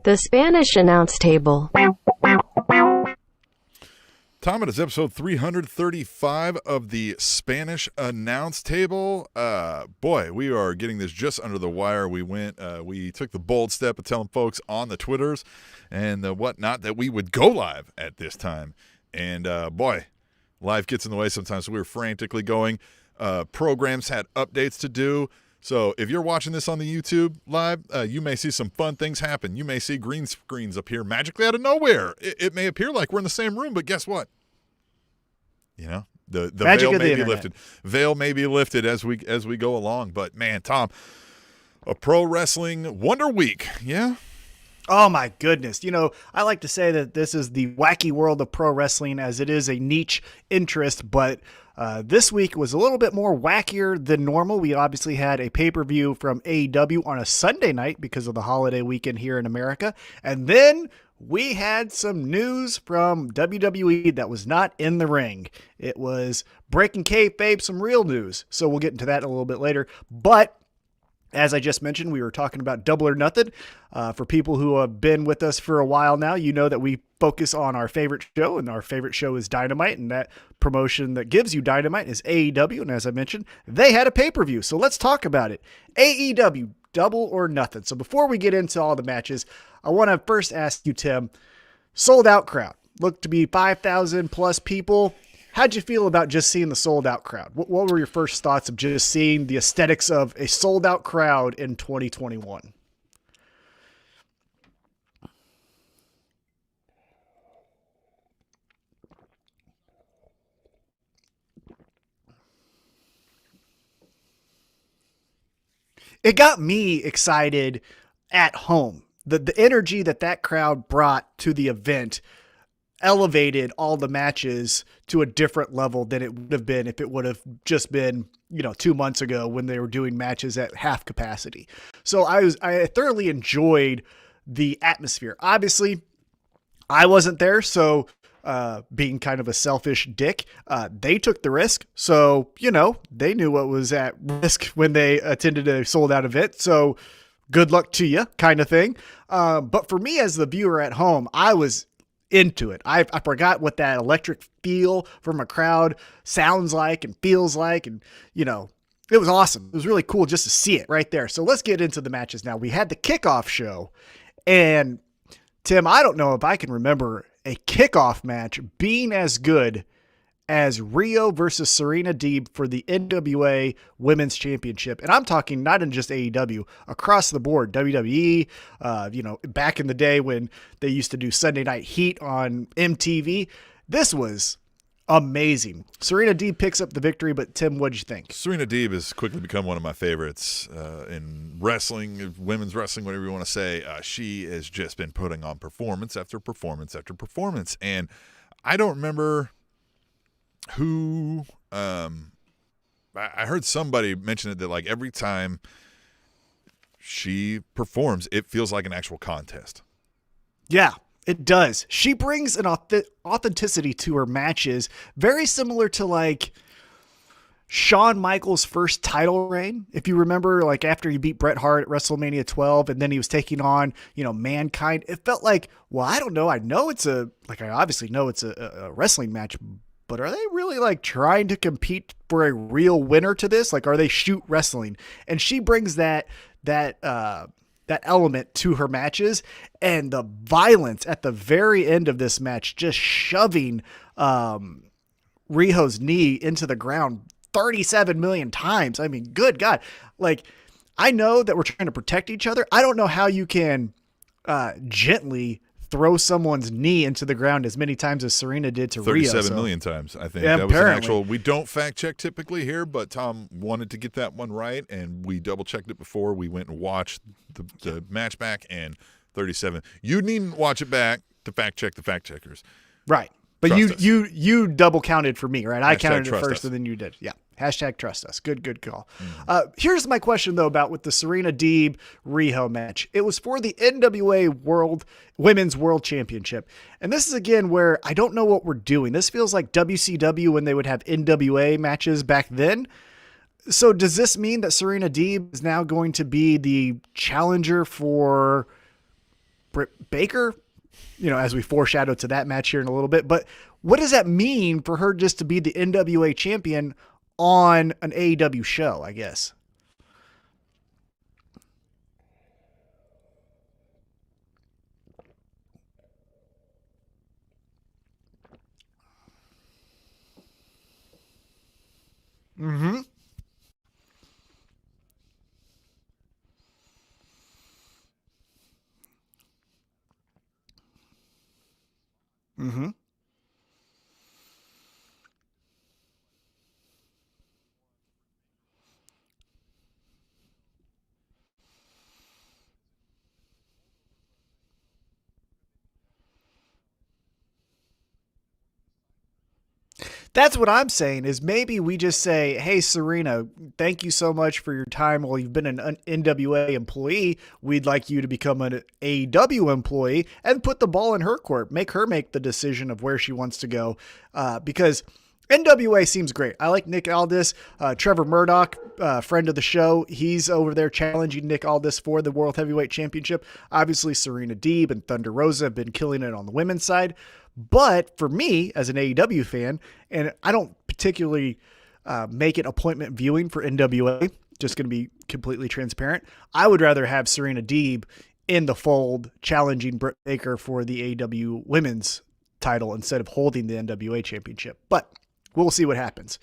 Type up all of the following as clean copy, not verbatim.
The Spanish announce table. Tom, it is episode 335 of the Spanish announce table. Boy, we are getting this just under the wire. We took the bold step of telling folks on the Twitters and the whatnot that we would go live at this time. And boy, life gets in the way sometimes. So we were frantically going. Programs had updates to do. So if you're watching this on the YouTube live, you may see some fun things happen. You may see green screens appear magically out of nowhere. It may appear like we're in the same room, but guess what? You know, the veil may be lifted. Veil may be lifted as we go along. But man, Tom, a pro wrestling Wonder Week, yeah. Oh my goodness. You know, I like to say that this is the wacky world of pro wrestling as it is a niche interest, but this week was a little bit more wackier than normal. We obviously had a pay-per-view from AEW on a Sunday night because of the holiday weekend here in America. And then we had some news from WWE that was not in the ring. It was breaking kayfabe, some real news. So we'll get into that a little bit later. But as I just mentioned, we were talking about Double or Nothing. For people who have been with us for a while now, you know that we focus on our favorite show, and our favorite show is Dynamite, and that promotion that gives you Dynamite is AEW, and as I mentioned, they had a pay-per-view, so let's talk about it. AEW, Double or Nothing. So before we get into all the matches, I want to first ask you, Tim, sold-out crowd. Looked to be 5,000 plus people. How'd you feel about just seeing the sold-out crowd? What were your first thoughts of just seeing the aesthetics of a sold-out crowd in 2021? It got me excited at home. The energy that crowd brought to the event elevated all the matches to a different level than it would have been if it would have just been, 2 months ago when they were doing matches at half capacity. So I thoroughly enjoyed the atmosphere. Obviously, I wasn't there, so being kind of a selfish dick, they took the risk. So, they knew what was at risk when they attended a sold out event. So good luck to you kind of thing. But for me as the viewer at home, I was into it. I forgot what that electric feel from a crowd sounds like and feels like. And, it was awesome. It was really cool just to see it right there. So let's get into the matches now. We had the kickoff show, and Tim, I don't know if I can remember a kickoff match being as good as Rio versus Serena Deeb for the NWA Women's Championship. And I'm talking not in just AEW, across the board, WWE, back in the day when they used to do Sunday Night Heat on MTV. This was amazing. Serena Deeb picks up the victory, but Tim, what'd you think? Serena Deeb has quickly become one of my favorites in wrestling, women's wrestling, whatever you want to say. She has just been putting on performance after performance after performance. And I don't remember who I heard somebody mention it that like every time she performs, it feels like an actual contest. Yeah. It does. She brings an authenticity to her matches, very similar to like Shawn Michaels' first title reign. If you remember, like after he beat Bret Hart at WrestleMania 12, and then he was taking on, Mankind. It felt like, well, I don't know. I obviously know it's a wrestling match, but are they really like trying to compete for a real winner to this? Like, are they shoot wrestling? And she brings that element to her matches, and the violence at the very end of this match, just shoving Riho's knee into the ground 37 million times. I mean, good God. Like, I know that we're trying to protect each other. I don't know how you can gently throw someone's knee into the ground as many times as Serena did to Rio. 37 million times, I think. Yeah, that was an actual, we don't fact check typically here, but Tom wanted to get that one right, and we double checked it before we went and watched the match back, and 37. You needn't watch it back to fact check the fact checkers. Right. But you double counted for me, right? I counted it first us. and then you did. Yeah. Hashtag trust us. Good call. Here's my question though about with the Serena Deeb Riho match. It was for the NWA Women's World Championship. And this is again where I don't know what we're doing. This feels like WCW when they would have NWA matches back then. So does this mean that Serena Deeb is now going to be the challenger for Brit Baker, as we foreshadow to that match here in a little bit. But what does that mean for her just to be the NWA champion on an AEW show, I guess? Mm-hmm. Mm-hmm. That's what I'm saying is maybe we just say, hey, Serena, thank you so much for your time. Well, you've been an NWA employee. We'd like you to become an AEW employee and put the ball in her court. Make her make the decision of where she wants to go because NWA seems great. I like Nick Aldis. Trevor Murdoch, friend of the show, he's over there challenging Nick Aldis for the World Heavyweight Championship. Obviously, Serena Deeb and Thunder Rosa have been killing it on the women's side. But for me, as an AEW fan, and I don't particularly make it appointment viewing for NWA, just going to be completely transparent, I would rather have Serena Deeb in the fold challenging Brit Baker for the AEW women's title instead of holding the NWA championship. But we'll see what happens.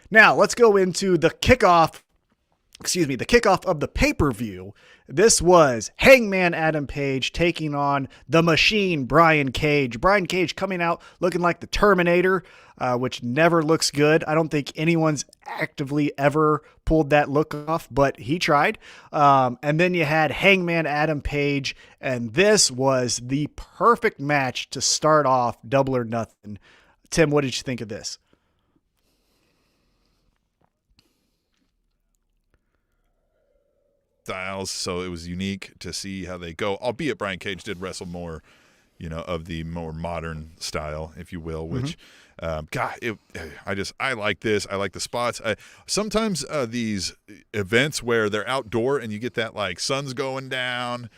Now, let's go into the kickoff of the pay-per-view. This was Hangman Adam Page taking on the Machine Brian Cage. Brian Cage coming out looking like the Terminator, which never looks good. I don't think anyone's actively ever pulled that look off, but he tried. And then you had Hangman Adam Page, and this was the perfect match to start off Double or Nothing. Tim, what did you think of this? Styles, so it was unique to see how they go, albeit Brian Cage did wrestle more of the more modern style, if you will, which I like this. I like the spots. Sometimes these events where they're outdoor and you get that like sun's going down,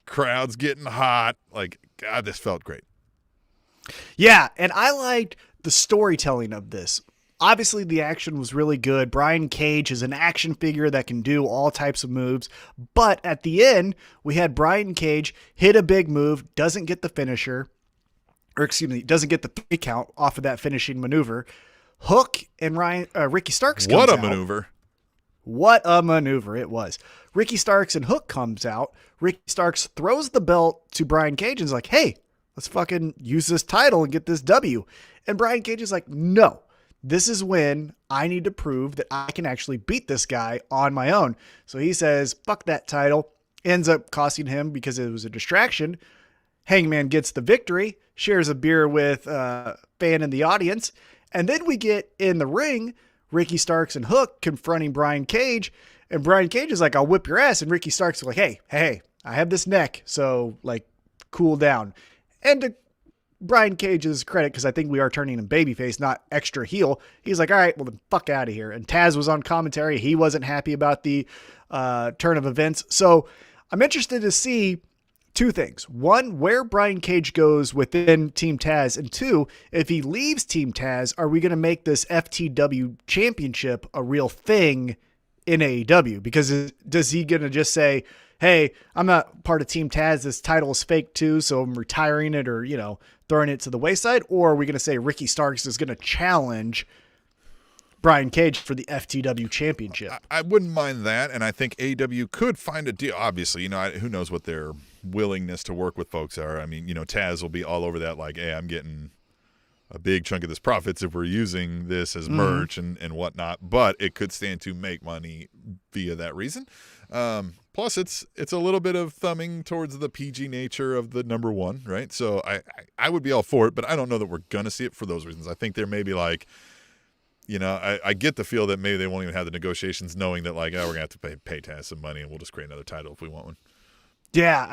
crowds getting hot, like God, this felt great. Yeah, and I liked the storytelling of this. Obviously, the action was really good. Brian Cage is an action figure that can do all types of moves. But at the end, we had Brian Cage hit a big move, doesn't get the finisher, doesn't get the 3 count off of that finishing maneuver. Hook and Ricky Starks comes out. What a maneuver. What a maneuver it was. Ricky Starks and Hook comes out. Ricky Starks throws the belt to Brian Cage and is like, hey, let's fucking use this title and get this W. And Brian Cage is like, no. This is when I need to prove that I can actually beat this guy on my own. So he says, fuck that title. Ends up costing him because it was a distraction. Hangman gets the victory, shares a beer with a fan in the audience. And then we get in the ring, Ricky Starks and Hook confronting Brian Cage. And Brian Cage is like, I'll whip your ass. And Ricky Starks is like, hey, I have this neck. So like, cool down. And to Brian Cage's credit, because I think we are turning him babyface, not extra heel. He's like, all right, well then fuck out of here. And Taz was on commentary. He wasn't happy about the turn of events. So I'm interested to see 2 things. 1, where Brian Cage goes within Team Taz. And 2, if he leaves Team Taz, are we going to make this FTW championship a real thing in AEW? Because does he going to just say, hey, I'm not part of Team Taz. This title is fake too, so I'm retiring it or, throwing it to the wayside? Or are we going to say Ricky Starks is going to challenge Brian Cage for the FTW championship? I wouldn't mind that, and I think AEW could find a deal. Obviously, who knows what their willingness to work with folks are. I mean, Taz will be all over that like, hey, I'm getting a big chunk of this profits if we're using this as merch and whatnot, but it could stand to make money via that reason. Plus, it's a little bit of thumbing towards the PG nature of the number 1, right? So I would be all for it, but I don't know that we're going to see it for those reasons. I think there may be like, I get the feel that maybe they won't even have the negotiations knowing that like, we're going to have to pay Taz some money and we'll just create another title if we want one. Yeah,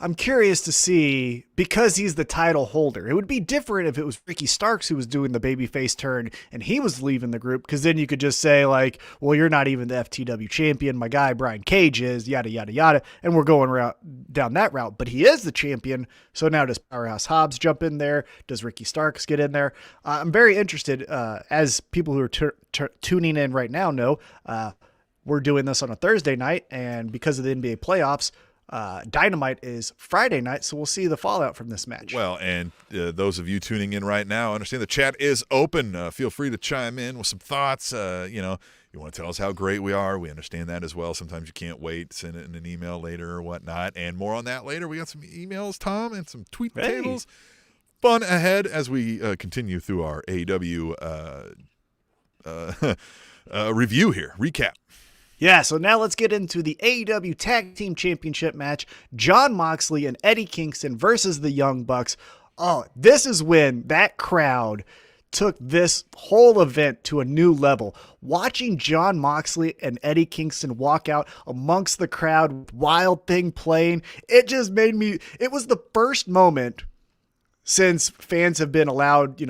I'm curious to see, because he's the title holder. It would be different if it was Ricky Starks who was doing the babyface turn and he was leaving the group, because then you could just say like, well, you're not even the FTW champion. My guy Brian Cage is, yada, yada, yada. And we're going down that route. But he is the champion. So now does Powerhouse Hobbs jump in there? Does Ricky Starks get in there? I'm very interested, as people who are tuning in right now know, we're doing this on a Thursday night. And because of the NBA playoffs, Dynamite is Friday night, so we'll see the fallout from this match. Well, and those of you tuning in right now, understand the chat is open. Feel free to chime in with some thoughts. You want to tell us how great we are. We understand that as well. Sometimes you can't wait. Send it in an email later or whatnot. And more on that later. We got some emails, Tom, and some tweet tables. Fun ahead as we continue through our AEW review here. Recap. Yeah, so now let's get into the AEW Tag Team Championship match. Jon Moxley and Eddie Kingston versus the Young Bucks. Oh, this is when that crowd took this whole event to a new level. Watching Jon Moxley and Eddie Kingston walk out amongst the crowd with Wild Thing playing, it just made me... It was the first moment since fans have been allowed,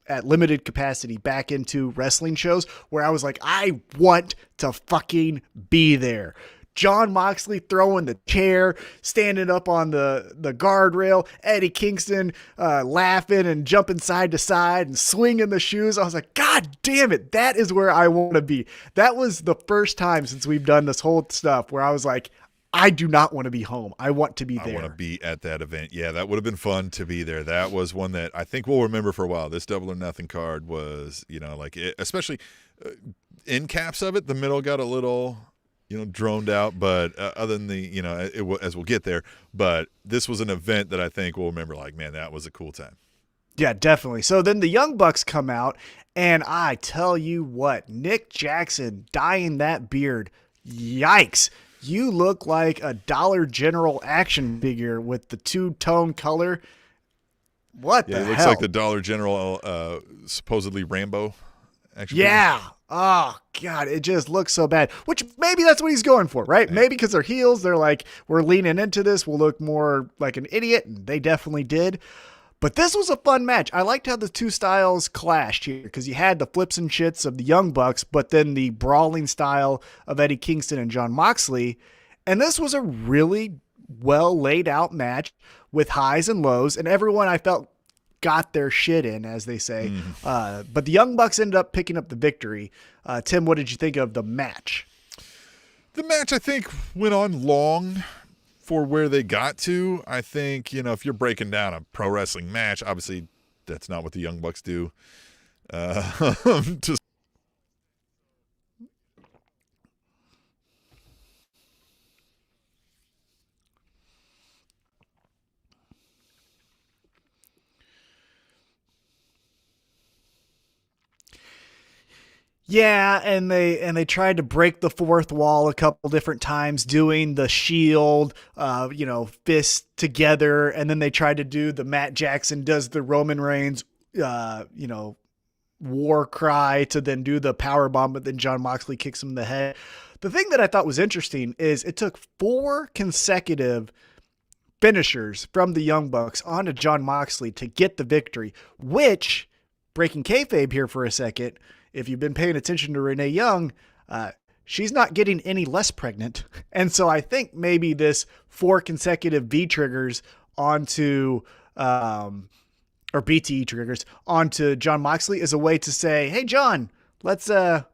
at limited capacity back into wrestling shows where I was like, I want to fucking be there. Jon Moxley throwing the chair, standing up on the guardrail, Eddie Kingston laughing and jumping side to side and swinging the shoes. I was like, God damn it, that is where I want to be. That was the first time since we've done this whole stuff where I was like, I do not want to be home. I want to be there. I want to be at that event. Yeah, that would have been fun to be there. That was one that I think we'll remember for a while. This Double or Nothing card was, especially in caps of it, the middle got a little, droned out. But other than as we'll get there. But this was an event that I think we'll remember like, man, that was a cool time. Yeah, definitely. So then the Young Bucks come out, and I tell you what, Nick Jackson dyeing that beard, yikes. You look like a Dollar General action figure with the two-tone color. What the hell? Yeah, it looks like the Dollar General supposedly Rambo action figure. Yeah. Oh, God, it just looks so bad. Which maybe that's what he's going for, right? Yeah. Maybe because they're heels, they're like, we're leaning into this. We'll look more like an idiot, and they definitely did. But this was a fun match. I liked how the two styles clashed here because you had the flips and shits of the Young Bucks, but then the brawling style of Eddie Kingston and Jon Moxley. And this was a really well laid out match with highs and lows, and everyone I felt got their shit in, as they say. But the Young Bucks ended up picking up the victory. Tim, what did you think of the match? The match, I think, went on long for where they got to. I think, if you're breaking down a pro wrestling match, obviously that's not what the Young Bucks do. Yeah, and they tried to break the fourth wall a couple different times, doing the shield, fists together, and then they tried to do the Matt Jackson does the Roman Reigns, war cry to then do the power bomb, but then Jon Moxley kicks him in the head. The thing that I thought was interesting is it took 4 consecutive finishers from the Young Bucks onto Jon Moxley to get the victory, which, breaking kayfabe here for a second, if you've been paying attention to Renee Young, she's not getting any less pregnant. And so I think maybe this 4 consecutive V triggers onto, or BTE triggers onto Jon Moxley is a way to say, hey, John, let's, well,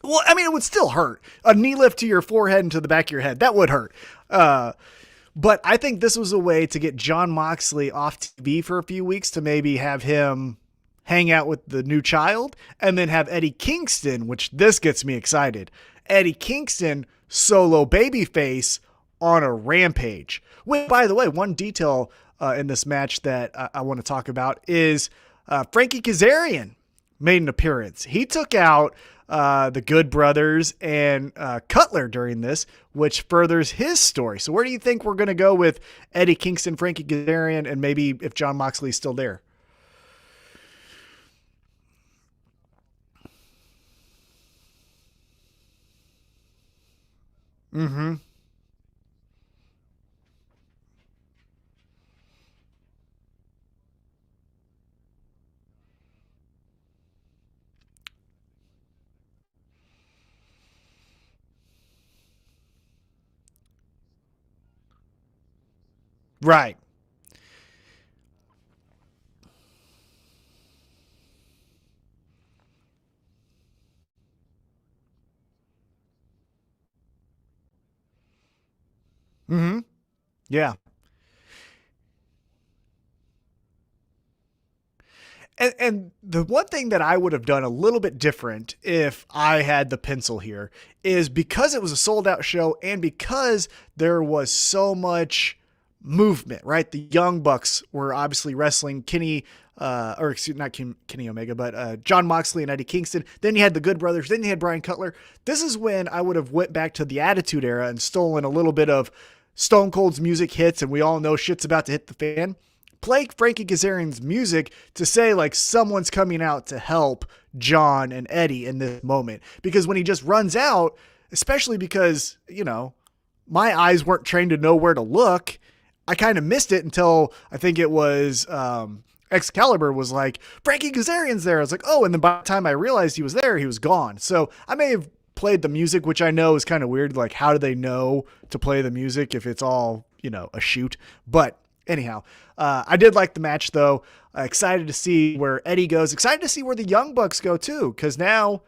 I mean, it would still hurt. A knee lift to your forehead and to the back of your head, that would hurt. But I think this was a way to get Jon Moxley off TV for a few weeks to maybe have him hang out with the new child, and then have Eddie Kingston, which this gets me excited. Eddie Kingston solo babyface on a rampage. Which, by the way, one detail in this match that I want to talk about is Frankie Kazarian made an appearance. He took out the Good Brothers and Cutler during this, which furthers his story. So where do you think we're going to go with Eddie Kingston, Frankie Kazarian, and maybe if Jon Moxley's still there? Mm-hmm. Right. Mm-hmm. Yeah. And the one thing that I would have done a little bit different if I had the pencil here is because it was a sold out show and because there was so much movement, right? The Young Bucks were obviously wrestling Kenny, or excuse not Kenny Omega, but John Moxley and Eddie Kingston. Then you had the Good Brothers. Then you had Brian Cutler. This is when I would have went back to the Attitude Era and stolen a little bit of Stone Cold's music hits, and we all know shit's about to hit the fan. Play Frankie Kazarian's music to say like someone's coming out to help John and Eddie in this moment. Because when he just runs out, especially because, you know, my eyes weren't trained to know where to look, I kind of missed it until I think it was Excalibur was like, Frankie Kazarian's there. I was like, oh, and then by the time I realized he was there, he was gone. So I may have played the music, which I know is kind of weird. Like, how do they know to play the music if it's all, you know, a shoot? But anyhow, I did like the match, though. Excited to see where Eddie goes. Excited to see where the Young Bucks go, too, because now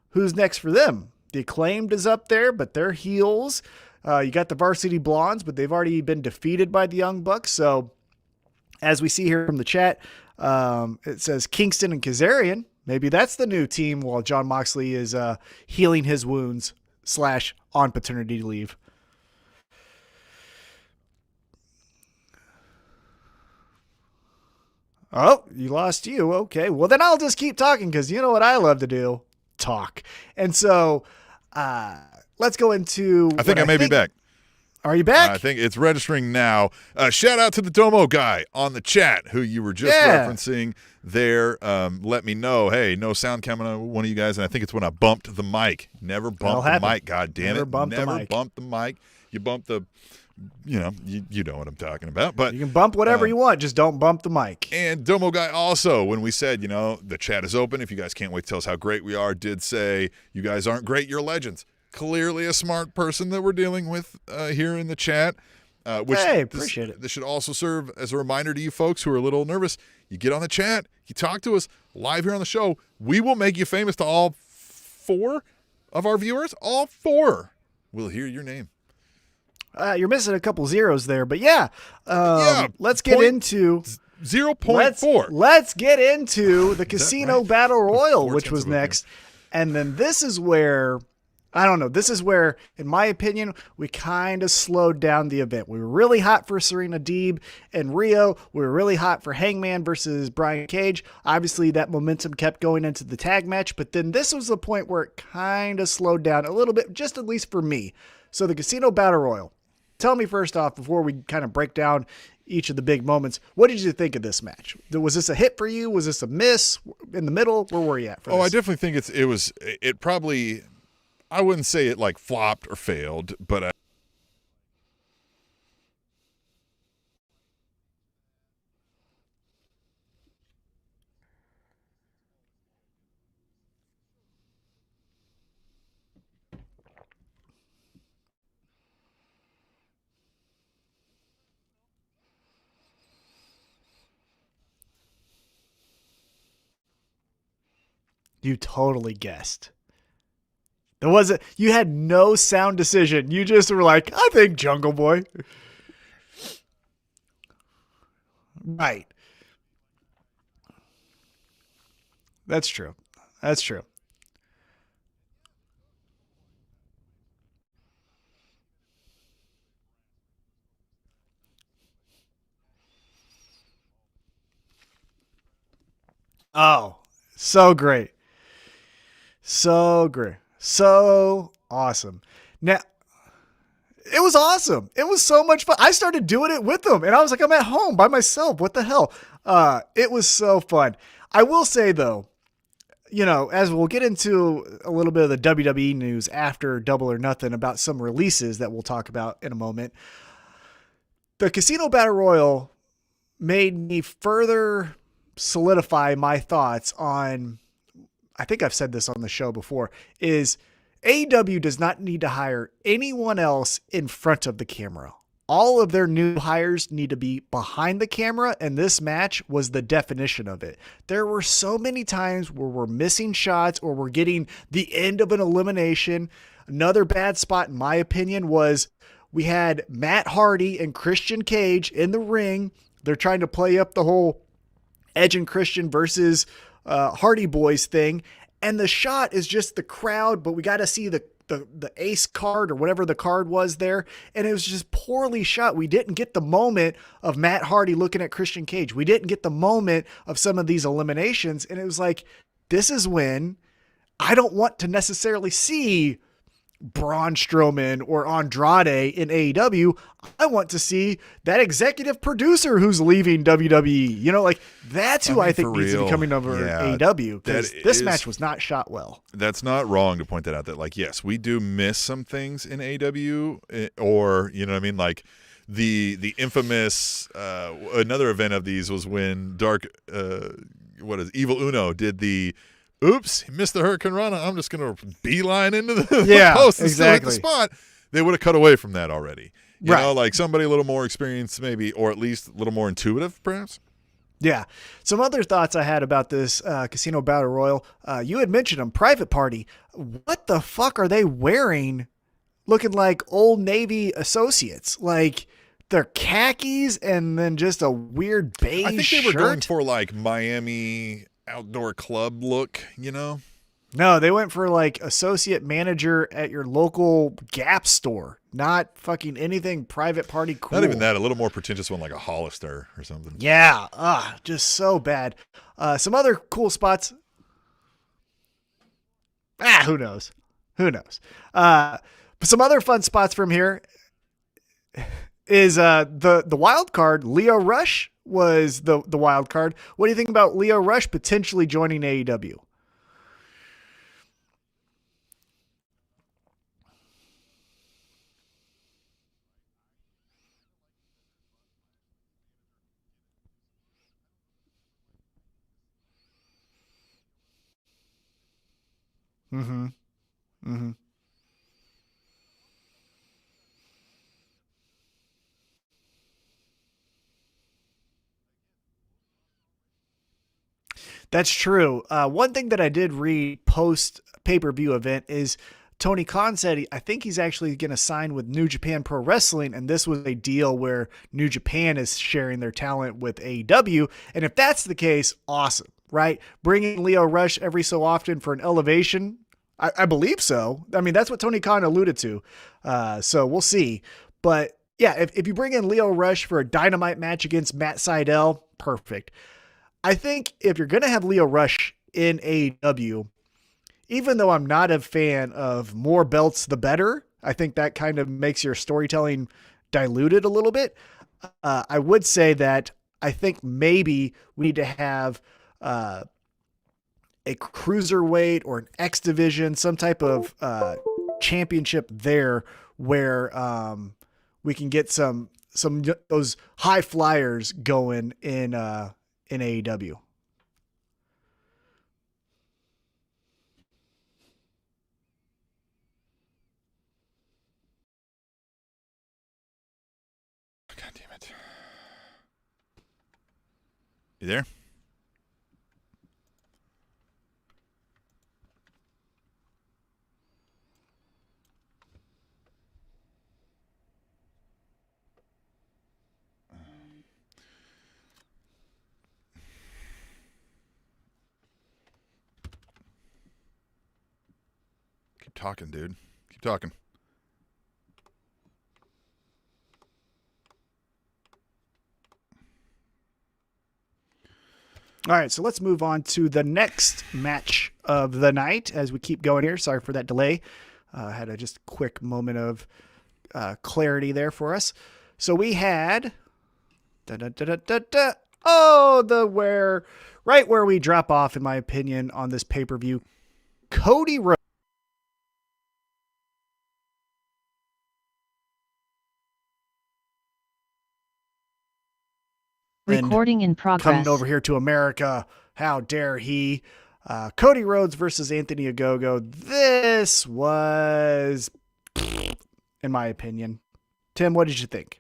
who's next for them? The Acclaimed is up there, but they're heels. You got the Varsity Blondes, but they've already been defeated by the Young Bucks. So as we see here from the chat, it says Kingston and Kazarian. Maybe that's the new team while John Moxley is healing his wounds / on paternity leave. Oh, you lost you. Okay. Well, then I'll just keep talking because you know what I love to do? Talk. And so let's go into... I think I may be back. Are you back? I think it's registering now. Shout out to the Domo guy on the chat who you were just referencing there. Let me know. Hey, no sound coming on one of you guys. And I think it's when I bumped the mic. Never bumped the mic. God damn it. Never bumped the mic. You bump the... You know, you know what I'm talking about. But you can bump whatever you want, just don't bump the mic. And Domo Guy also, when we said, you know, the chat is open, if you guys can't wait to tell us how great we are, did say, you guys aren't great, you're legends. Clearly a smart person that we're dealing with here in the chat. Which hey, appreciate it. This should also serve as a reminder to you folks who are a little nervous. You get on the chat, you talk to us live here on the show. We will make you famous to all 4 of our viewers. All 4 will hear your name. You're missing a couple zeros there, but let's get into 0.4. Let's get into the Casino Battle Royal, which was next. And then this is where, I don't know, this is where, in my opinion, we kind of slowed down the event. We were really hot for Serena Deeb and Rio. We were really hot for Hangman versus Brian Cage. Obviously, that momentum kept going into the tag match, but then this was the point where it kind of slowed down a little bit, just at least for me. So the Casino Battle Royal. Tell me first off, before we kind of break down each of the big moments, what did you think of this match? Was this a hit for you? Was this a miss in the middle? Where were you at for this? I definitely think it probably, I wouldn't say it like flopped or failed, but You totally guessed. You had no sound decision. You just were like, I think Jungle Boy. Right. That's true. That's true. Oh, so great. So great. So awesome. Now, it was awesome. It was so much fun. I started doing it with them, and I was like, I'm at home by myself. What the hell? It was so fun. I will say, though, you know, as we'll get into a little bit of the WWE news after Double or Nothing about some releases that we'll talk about in a moment, the Casino Battle Royal made me further solidify my thoughts on, I think I've said this on the show before, is AEW does not need to hire anyone else in front of the camera. all of their new hires need to be behind the camera, and this match was the definition of it. There were so many times where we're missing shots or we're getting the end of an elimination. Another bad spot, in my opinion, was we had Matt Hardy and Christian Cage in the ring. They're trying to play up the whole Edge and Christian versus Hardy Boys thing, and the shot is just the crowd, but we got to see the ace card or whatever the card was there, and it was just poorly shot. We didn't get the moment of Matt Hardy looking at Christian Cage. We didn't get the moment of some of these eliminations, and it was like, this is when I don't want to necessarily see Braun Strowman or Andrade in AEW. I want to see that executive producer who's leaving WWE. You know, like that's who I think needs to be coming over AEW, because this match was not shot well. That's not wrong to point that out. That like, yes, we do miss some things in AEW, or you know what I mean, like the infamous another event of these was when Evil Uno did the oops, he missed the Hurricane Rana. I'm just going to beeline into the post and still hit the spot. They would have cut away from that already. You know, like somebody a little more experienced maybe, or at least a little more intuitive perhaps. Yeah. Some other thoughts I had about this Casino Battle Royal. You had mentioned them, Private Party. What the fuck are they wearing looking like Old Navy associates? Like their khakis and then just a weird beige I think they were shirt. going for like Miami outdoor club look, you know? No, they went for like associate manager at your local Gap store, not fucking anything Private Party cool. Not even that, a little more pretentious one like a Hollister or something. Yeah, just so bad. Some other cool spots. Who knows? But some other fun spots from here is the wild card. Lio Rush was the wild card. What do you think about Lio Rush potentially joining AEW? That's true. One thing that I did read post pay-per-view event is Tony Khan said I think he's actually going to sign with New Japan Pro Wrestling, and this was a deal where New Japan is sharing their talent with AEW. And if that's the case, awesome, right? Bringing Lio Rush every so often for an elevation, I believe so. I mean, that's what Tony Khan alluded to. So we'll see. But yeah, if you bring in Lio Rush for a Dynamite match against Matt Sydal, perfect. I think if you're going to have Lio Rush in AEW, even though I'm not a fan of more belts the better, I think that kind of makes your storytelling diluted a little bit. I would say that I think maybe we need to have a cruiserweight or an X division, some type of championship there where we can get some those high flyers going in AEW. God damn it. You there? Keep talking, dude. Keep talking. All right, so let's move on to the next match of the night as we keep going here. Sorry for that delay. Had a just quick moment of clarity there for us. So we had right where we drop off, in my opinion, on this pay-per-view, Cody Rhodes. Recording in progress. Coming over here to America. How dare he? Cody Rhodes versus Anthony Ogogo. This was, in my opinion. Tim, what did you think?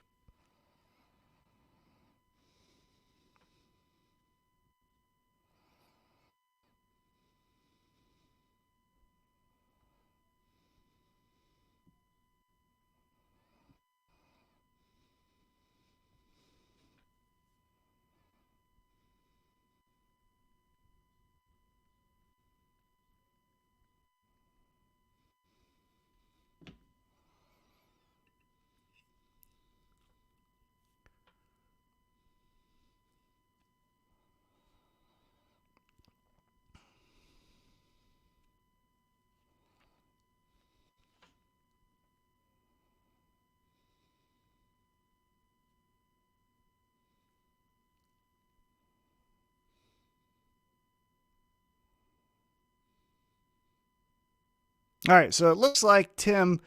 All right, so it looks like Tim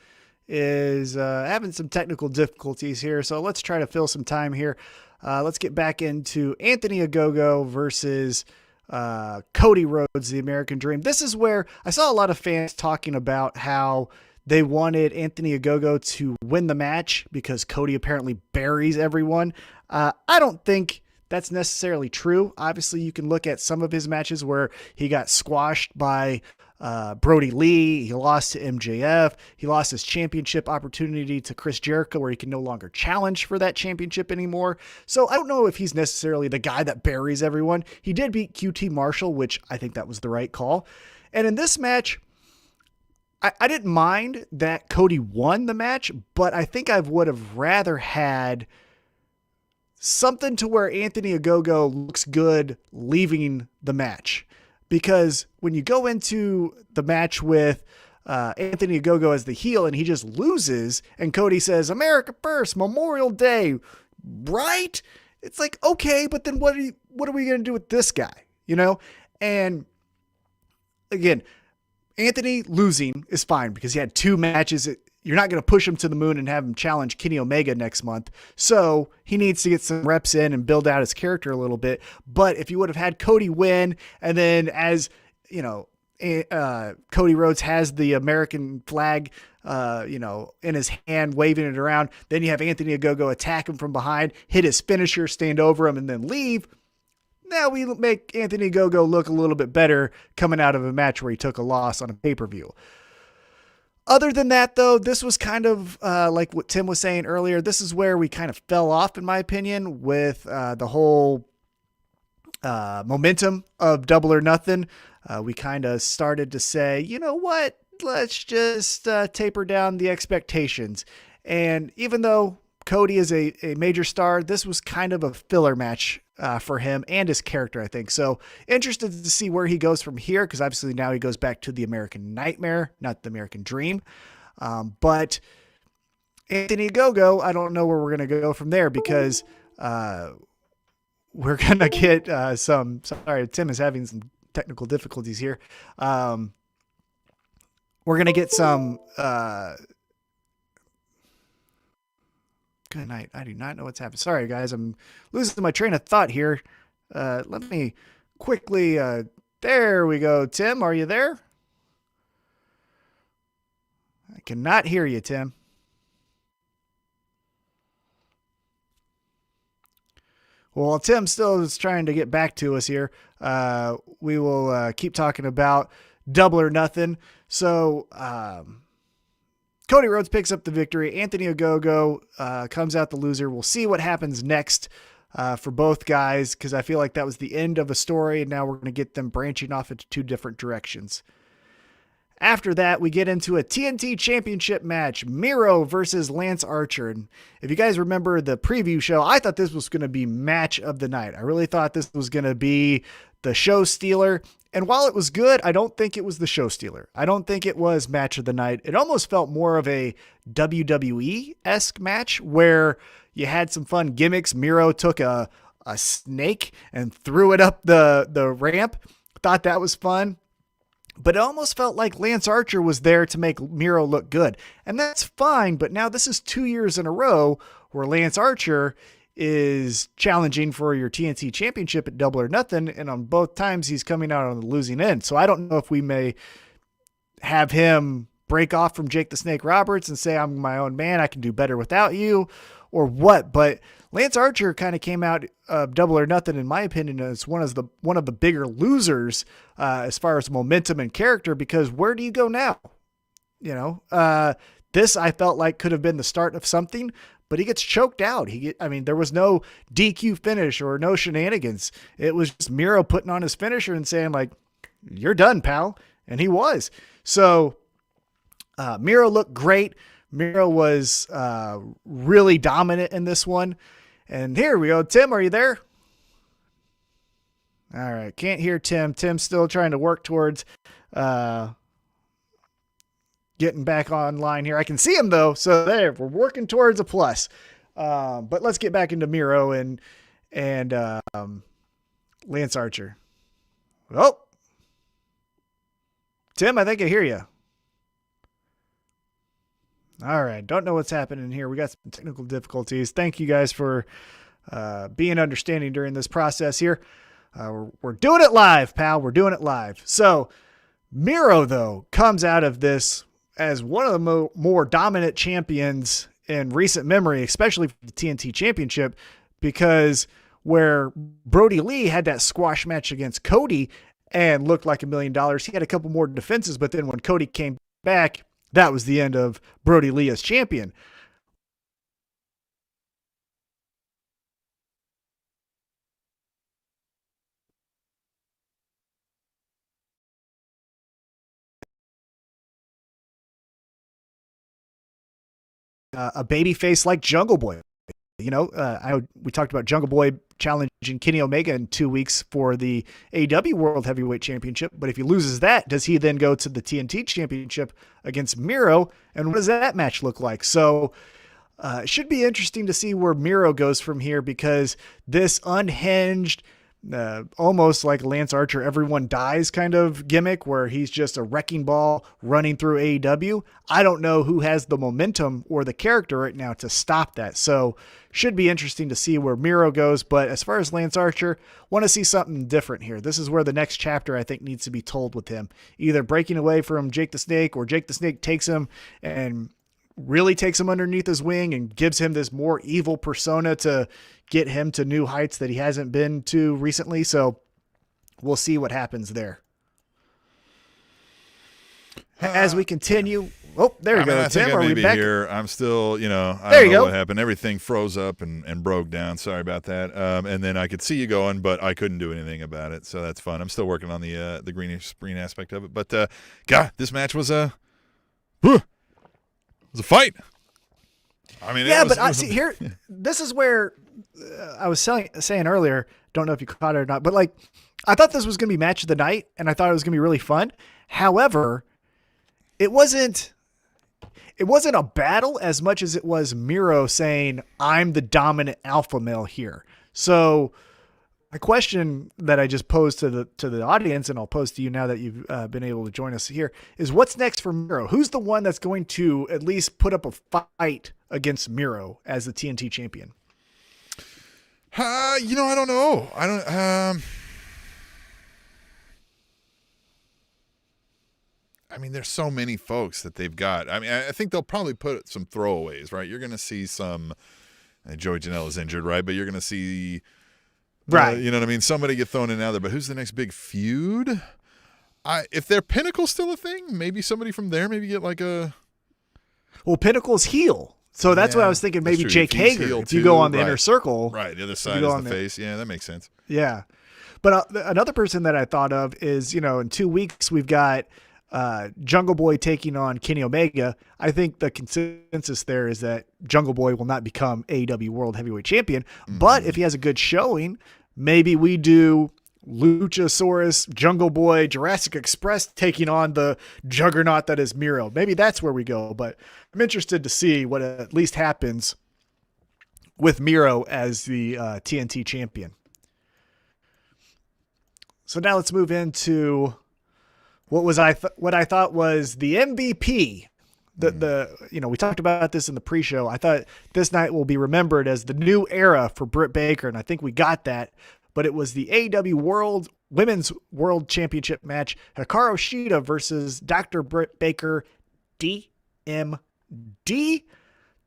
is having some technical difficulties here, so let's try to fill some time here. Let's get back into Anthony Ogogo versus Cody Rhodes, the American Dream. This is where I saw a lot of fans talking about how they wanted Anthony Ogogo to win the match because Cody apparently buries everyone. I don't think that's necessarily true. Obviously, you can look at some of his matches where he got squashed by Brody Lee. He lost to MJF. He lost his championship opportunity to Chris Jericho, where he can no longer challenge for that championship anymore. So I don't know if he's necessarily the guy that buries everyone. He did beat QT Marshall, which I think that was the right call. And in this match, I didn't mind that Cody won the match, but I think I would have rather had something to where Anthony Ogogo looks good leaving the match. Because when you go into the match with Anthony Ogogo as the heel and he just loses and Cody says, America first, Memorial Day, right? It's like, okay, but then what are we going to do with this guy? You know? And again, Anthony losing is fine because he had 2 matches. You're not going to push him to the moon and have him challenge Kenny Omega next month. So he needs to get some reps in and build out his character a little bit. But if you would have had Cody win, and then as you know, Cody Rhodes has the American flag, in his hand, waving it around. Then you have Anthony Ogogo attack him from behind, hit his finisher, stand over him, and then leave. Now we make Anthony Ogogo look a little bit better coming out of a match where he took a loss on a pay-per-view. Other than that, though, this was kind of like what Tim was saying earlier. This is where we kind of fell off, in my opinion, with the whole momentum of Double or Nothing. We kind of started to say, you know what, let's just taper down the expectations. And even though Cody is a major star, this was kind of a filler match for him and his character, I think. So interested to see where he goes from here, because obviously now he goes back to the American Nightmare, not the American Dream. But Anthony Ogogo, I don't know where we're going to go from there, because we're going to get sorry, Tim is having some technical difficulties here. We're going to get some good night. I do not know what's happening. Sorry, guys. I'm losing my train of thought here. Let me quickly... there we go. Tim, are you there? I cannot hear you, Tim. Well, Tim still is trying to get back to us here. We will keep talking about Double or Nothing. So... Cody Rhodes picks up the victory. Anthony Ogogo comes out the loser. We'll see what happens next for both guys, because I feel like that was the end of a story, and now we're going to get them branching off into 2 different directions. After that, we get into a TNT Championship match, Miro versus Lance Archer. And if you guys remember the preview show, I thought this was going to be match of the night. I really thought this was going to be the show stealer. And while it was good, I don't think it was the show stealer. I don't think it was match of the night. It almost felt more of a WWE-esque match where you had some fun gimmicks. Miro took a snake and threw it up the ramp. Thought that was fun. But it almost felt like Lance Archer was there to make Miro look good. And that's fine, but now this is 2 years in a row where Lance Archer is challenging for your TNT Championship at Double or Nothing, and on both times he's coming out on the losing end. So I don't know if we may have him break off from Jake the Snake Roberts and say, I'm my own man, I can do better without you, or what. But Lance Archer kind of came out of Double or Nothing, in my opinion, as one of the bigger losers as far as momentum and character, because where do you go now? You know, this I felt like could have been the start of something, but he gets choked out. There was no DQ finish or no shenanigans. It was just Miro putting on his finisher and saying, like, you're done, pal. And he was. So Miro looked great. Miro was really dominant in this one. And here we go. Tim, are you there? All right. Can't hear Tim. Tim's still trying to work towards getting back online here. I can see him though. So there, we're working towards a plus. But let's get back into Miro and Lance Archer. Oh, Tim, I think I hear you. All right. Don't know what's happening here. We got some technical difficulties. Thank you guys for being understanding during this process here. We're doing it live, pal. We're doing it live. So Miro, though, comes out of this as one of the more dominant champions in recent memory, especially for the TNT Championship, because where Brody Lee had that squash match against Cody and looked like $1 million, he had a couple more defenses, but then when Cody came back, that was the end of Brody Lee as champion. A baby face like Jungle Boy. You know, we talked about Jungle Boy challenging Kenny Omega in 2 weeks for the AEW World Heavyweight Championship. But if he loses that, does he then go to the TNT Championship against Miro? And what does that match look like? So it should be interesting to see where Miro goes from here, because this unhinged, almost like Lance Archer, everyone dies kind of gimmick where he's just a wrecking ball running through AEW. I don't know who has the momentum or the character right now to stop that. So should be interesting to see where Miro goes. But as far as Lance Archer, want to see something different here. This is where the next chapter I think needs to be told with him, either breaking away from Jake the Snake, or Jake the Snake takes him and really takes him underneath his wing and gives him this more evil persona to get him to new heights that he hasn't been to recently. So we'll see what happens there. As we continue. Oh, there you go. I think Tim, I may are we be back? here. I'm still, I There don't you know go. what happened. Everything froze up and broke down. Sorry about that. And then I could see you going, but I couldn't do anything about it. So that's fun. I'm still working on the green screen aspect of it. But God, this match was a fight. I mean, this is where I was saying earlier, don't know if you caught it or not, but like, I thought this was going to be match of the night, and I thought it was going to be really fun. However, it wasn't a battle as much as it was Miro saying, I'm the dominant alpha male here. So my question that I just posed to the audience, and I'll pose to you now that you've been able to join us here, is what's next for Miro? Who's the one that's going to at least put up a fight against Miro as the TNT champion? I don't know. I mean, there's so many folks that they've got. I mean, I think they'll probably put some throwaways, right? You're going to see some, Joey Janela's injured, right? But you're going to see, right? You know what I mean? Somebody get thrown in and out there. But who's the next big feud? If their Pinnacle's still a thing, maybe somebody from there, maybe get like a. Well, Pinnacle's heel. So that's what I was thinking. Maybe Jake Hager, if you go on the inner circle. Right. The other side is the face. Yeah, that makes sense. Yeah. But another person that I thought of is, in 2 weeks, we've got Jungle Boy taking on Kenny Omega. I think the consensus there is that Jungle Boy will not become AEW World Heavyweight Champion. Mm-hmm. But if he has a good showing, maybe we do Luchasaurus, Jungle Boy, Jurassic Express taking on the juggernaut that is Miro. Maybe that's where we go. But I'm interested to see what at least happens with Miro as the TNT champion. So now let's move into what I thought was the MVP. We talked about this in the pre-show. I thought this night will be remembered as the new era for Brit Baker, and I think we got that. But it was the AEW Women's World Championship match, Hikaru Shida versus Dr. Brit Baker, DMD.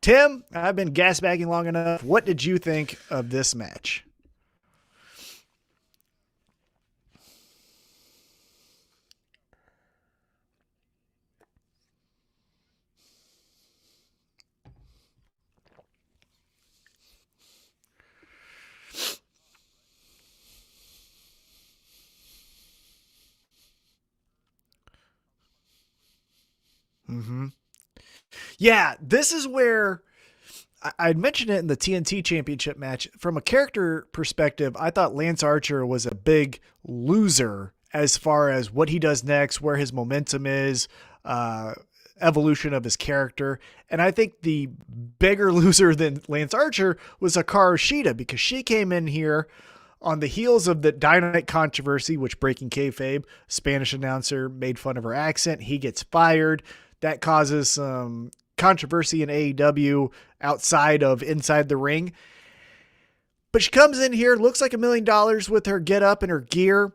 Tim, I've been gasbagging long enough. What did you think of this match? Mm-hmm. Yeah, this is where I'd mentioned it in the TNT Championship match. From a character perspective, I thought Lance Archer was a big loser as far as what he does next, where his momentum is, evolution of his character. And I think the bigger loser than Lance Archer was Hikaru Shida, because she came in here on the heels of the Dynamite controversy, which, breaking kayfabe, Spanish announcer made fun of her accent. He gets fired. That causes some controversy in AEW outside of inside the ring. But she comes in here, looks like $1 million with her get up and her gear,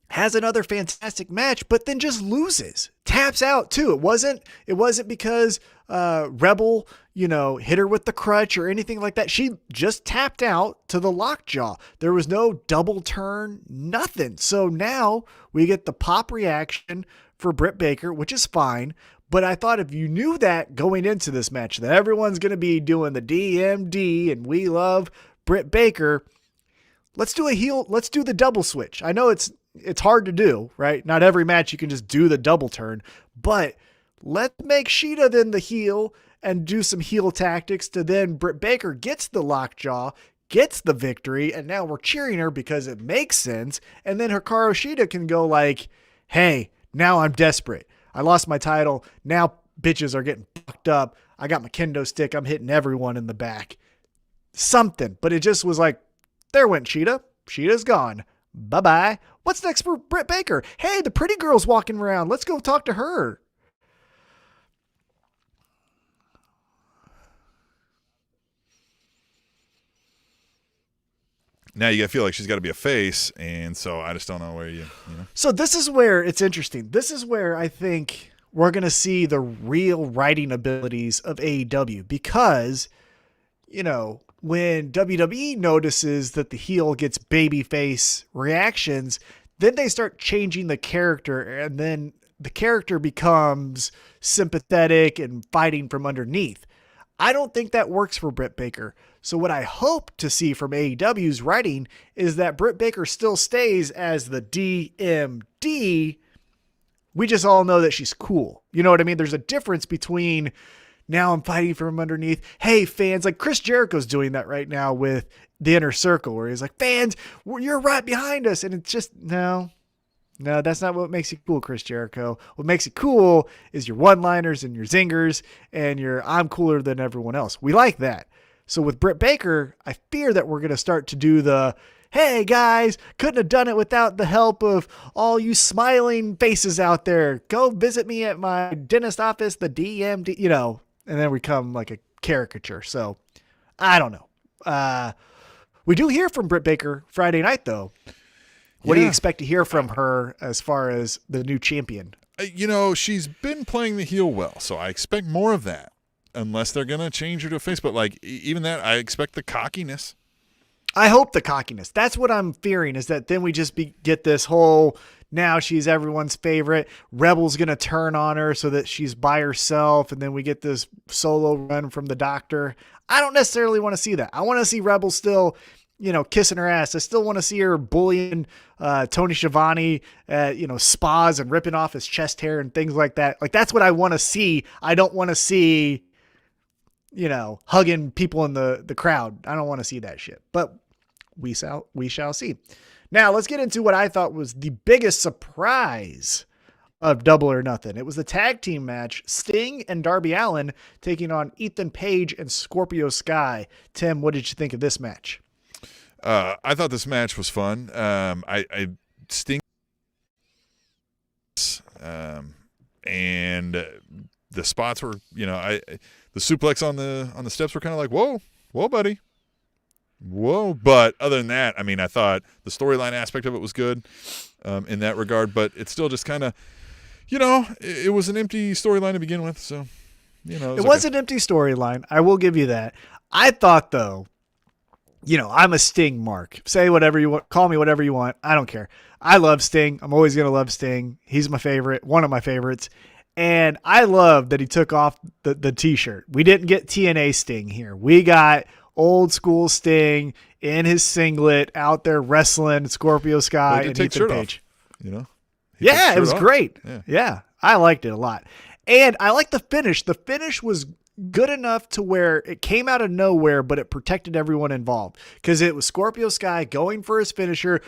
has another fantastic match, but then just loses, taps out too. It wasn't because Rebel, hit her with the crutch or anything like that. She just tapped out to the lockjaw. There was no double turn, nothing. So now we get the pop reaction for Brit Baker, which is fine. But I thought if you knew that going into this match, that everyone's going to be doing the DMD and we love Brit Baker, let's do the double switch. I know it's hard to do, right? Not every match you can just do the double turn, but let's make Shida then the heel and do some heel tactics to then Brit Baker gets the lockjaw, gets the victory, and now we're cheering her because it makes sense. And then Hikaru Shida can go like, hey, now I'm desperate. I lost my title. Now bitches are getting fucked up. I got my kendo stick. I'm hitting everyone in the back. Something. But it just was like, there went Shida. Shida's gone. Bye-bye. What's next for Brit Baker? Hey, the pretty girl's walking around. Let's go talk to her. Now you feel like she's got to be a face, and so I just don't know where you know. So this is where it's interesting. This is where I think we're going to see the real writing abilities of AEW because, when WWE notices that the heel gets babyface reactions, then they start changing the character, and then the character becomes sympathetic and fighting from underneath. I don't think that works for Brit Baker. So what I hope to see from AEW's writing is that Brit Baker still stays as the DMD. We just all know that she's cool. You know what I mean? There's a difference between now I'm fighting from underneath. Hey, fans, like Chris Jericho's doing that right now with the Inner Circle, where he's like, fans, you're right behind us. And it's just, no, that's not what makes you cool, Chris Jericho. What makes it cool is your one-liners and your zingers and your I'm cooler than everyone else. We like that. So with Brit Baker, I fear that we're going to start to do the, hey guys, couldn't have done it without the help of all you smiling faces out there. Go visit me at my dentist office, the DMD, and then we come like a caricature. So I don't know. We do hear from Brit Baker Friday night though. What do you expect to hear from her as far as the new champion? She's been playing the heel well, so I expect more of that. Unless they're going to change her to a face. But even that, I expect the cockiness. I hope the cockiness. That's what I'm fearing, is that then we just get this whole, now she's everyone's favorite. Rebel's going to turn on her so that she's by herself. And then we get this solo run from the doctor. I don't necessarily want to see that. I want to see Rebel still, kissing her ass. I still want to see her bullying Tony Schiavone at, spas and ripping off his chest hair and things like that. Like, that's what I want to see. I don't want to see, hugging people in the crowd. I don't want to see that shit, but we shall see. Now let's get into what I thought was the biggest surprise of Double or Nothing. It was the tag team match, Sting and Darby Allin taking on Ethan Page and Scorpio Sky. Tim, what did you think of this match? I thought this match was fun. Sting, and the spots were, the suplex on the steps were kind of like, whoa, buddy. Whoa. But other than that, I thought the storyline aspect of it was good in that regard, but it's still just kind of, it was an empty storyline to begin with. So, it was an empty storyline. I will give you that. I thought though, I'm a Sting mark. Say whatever you want. Call me whatever you want. I don't care. I love Sting. I'm always going to love Sting. He's my favorite, one of my favorites. And I love that he took off the t-shirt. We didn't get TNA Sting here. We got old school Sting in his singlet out there wrestling Scorpio Sky and Ethan Page. Yeah, it was great. Yeah, I liked it a lot. And I like the finish. The finish was good enough to where it came out of nowhere, but it protected everyone involved because it was Scorpio Sky going for his finisher.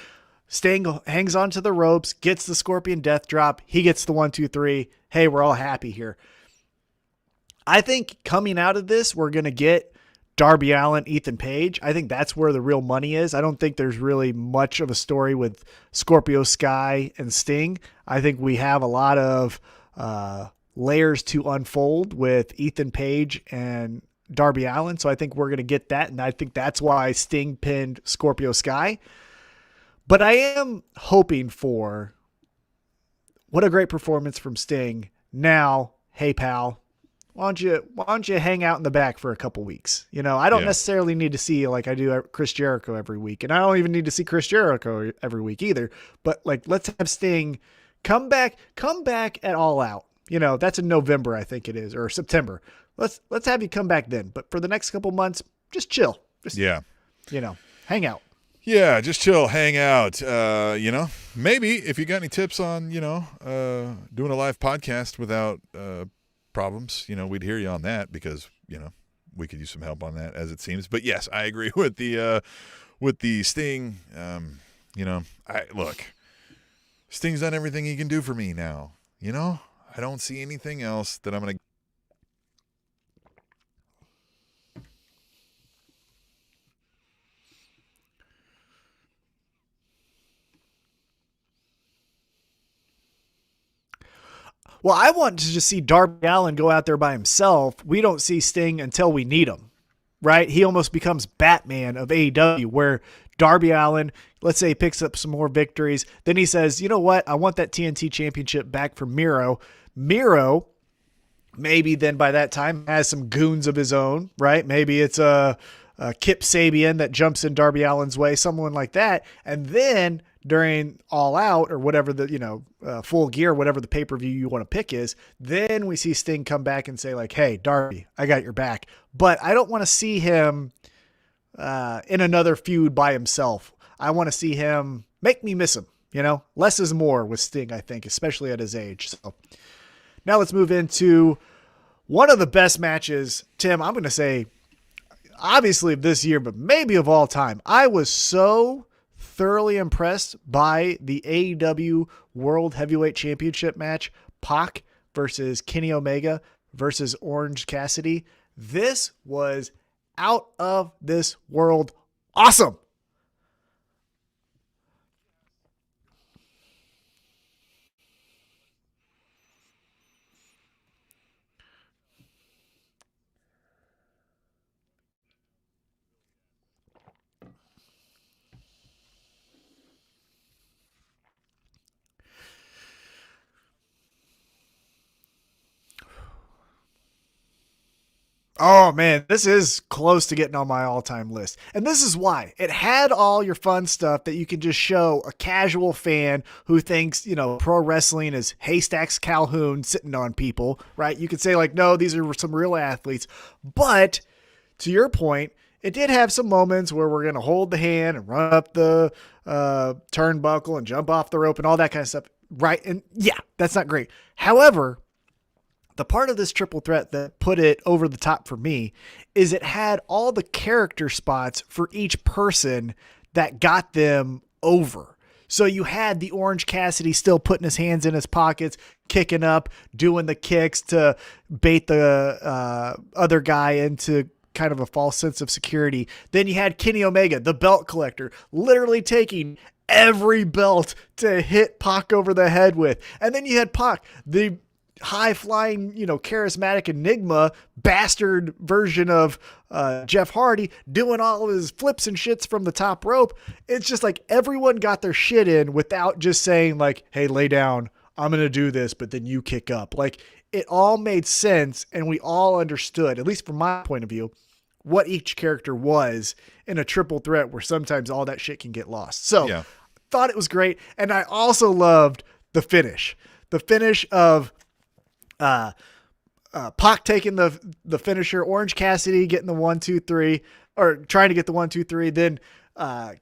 Sting hangs onto the ropes, gets the Scorpion Death Drop. He gets the 1, 2, 3. Hey, we're all happy here. I think coming out of this, we're going to get Darby Allin, Ethan Page. I think that's where the real money is. I don't think there's really much of a story with Scorpio Sky and Sting. I think we have a lot of layers to unfold with Ethan Page and Darby Allin. So I think we're going to get that. And I think that's why Sting pinned Scorpio Sky. But I am hoping for what a great performance from Sting. Now, hey pal, why don't you hang out in the back for a couple weeks? You know, I don't necessarily need to see like I do Chris Jericho every week, and I don't even need to see Chris Jericho every week either. But like, let's have Sting come back at All Out. You know, that's in November, I think it is, or September. Let's have you come back then. But for the next couple months, just chill. Just, you know, hang out. Yeah, just chill, hang out. You know, maybe if you got any tips on, you know, doing a live podcast without problems, you know, we'd hear you on that because, you know, we could use some help on that as it seems. But yes, I agree with the Sting. You know, look, Sting's done everything he can do for me now. You know, I don't see anything else that I'm going to. Well, I want to just see Darby Allin go out there by himself. We don't see Sting until we need him, right? He almost becomes Batman of AEW, where Darby Allin, let's say, he picks up some more victories. Then he says, you know what? I want that TNT championship back from Miro. Miro, maybe then by that time, has some goons of his own, right? Maybe it's a Kip Sabian that jumps in Darby Allin's way, someone like that. And then during All Out or whatever the, you know, Full Gear, whatever the pay-per-view you want to pick is, then we see Sting come back and say like, hey, Darby, I got your back. But I don't want to see him in another feud by himself. I want to see him make me miss him, you know, less is more with Sting, I think, especially at his age. So now let's move into one of the best matches, Tim, I'm going to say obviously of this year, but maybe of all time. I was so thoroughly impressed by the AEW World Heavyweight Championship match, Pac versus Kenny Omega versus Orange Cassidy. This was out of this world awesome. Oh man, this is close to getting on my all-time list. And this is why. It had all your fun stuff that you can just show a casual fan who thinks, you know, pro wrestling is Haystacks Calhoun sitting on people, right? You could say like, no, these are some real athletes. But to your point, it did have some moments where we're going to hold the hand and run up the turnbuckle and jump off the rope and all that kind of stuff. Right. And yeah, that's not great. However, the part of this triple threat that put it over the top for me is it had all the character spots for each person that got them over. So you had the Orange Cassidy still putting his hands in his pockets, kicking up, doing the kicks to bait the other guy into kind of a false sense of security. Then you had Kenny Omega, the belt collector, literally taking every belt to hit Pac over the head with. And then you had Pac, the high-flying, you know, charismatic enigma bastard version of Jeff Hardy, doing all of his flips and shits from the top rope. It's just like everyone got their shit in without just saying like, hey, lay down, I'm going to do this, but then you kick up. Like, it all made sense, and we all understood, at least from my point of view, what each character was in a triple threat where sometimes all that shit can get lost. So yeah. Thought it was great. And I also loved the finish of Pac taking the finisher, Orange Cassidy getting the 1, 2, 3, or trying to get the 1, 2, 3. Then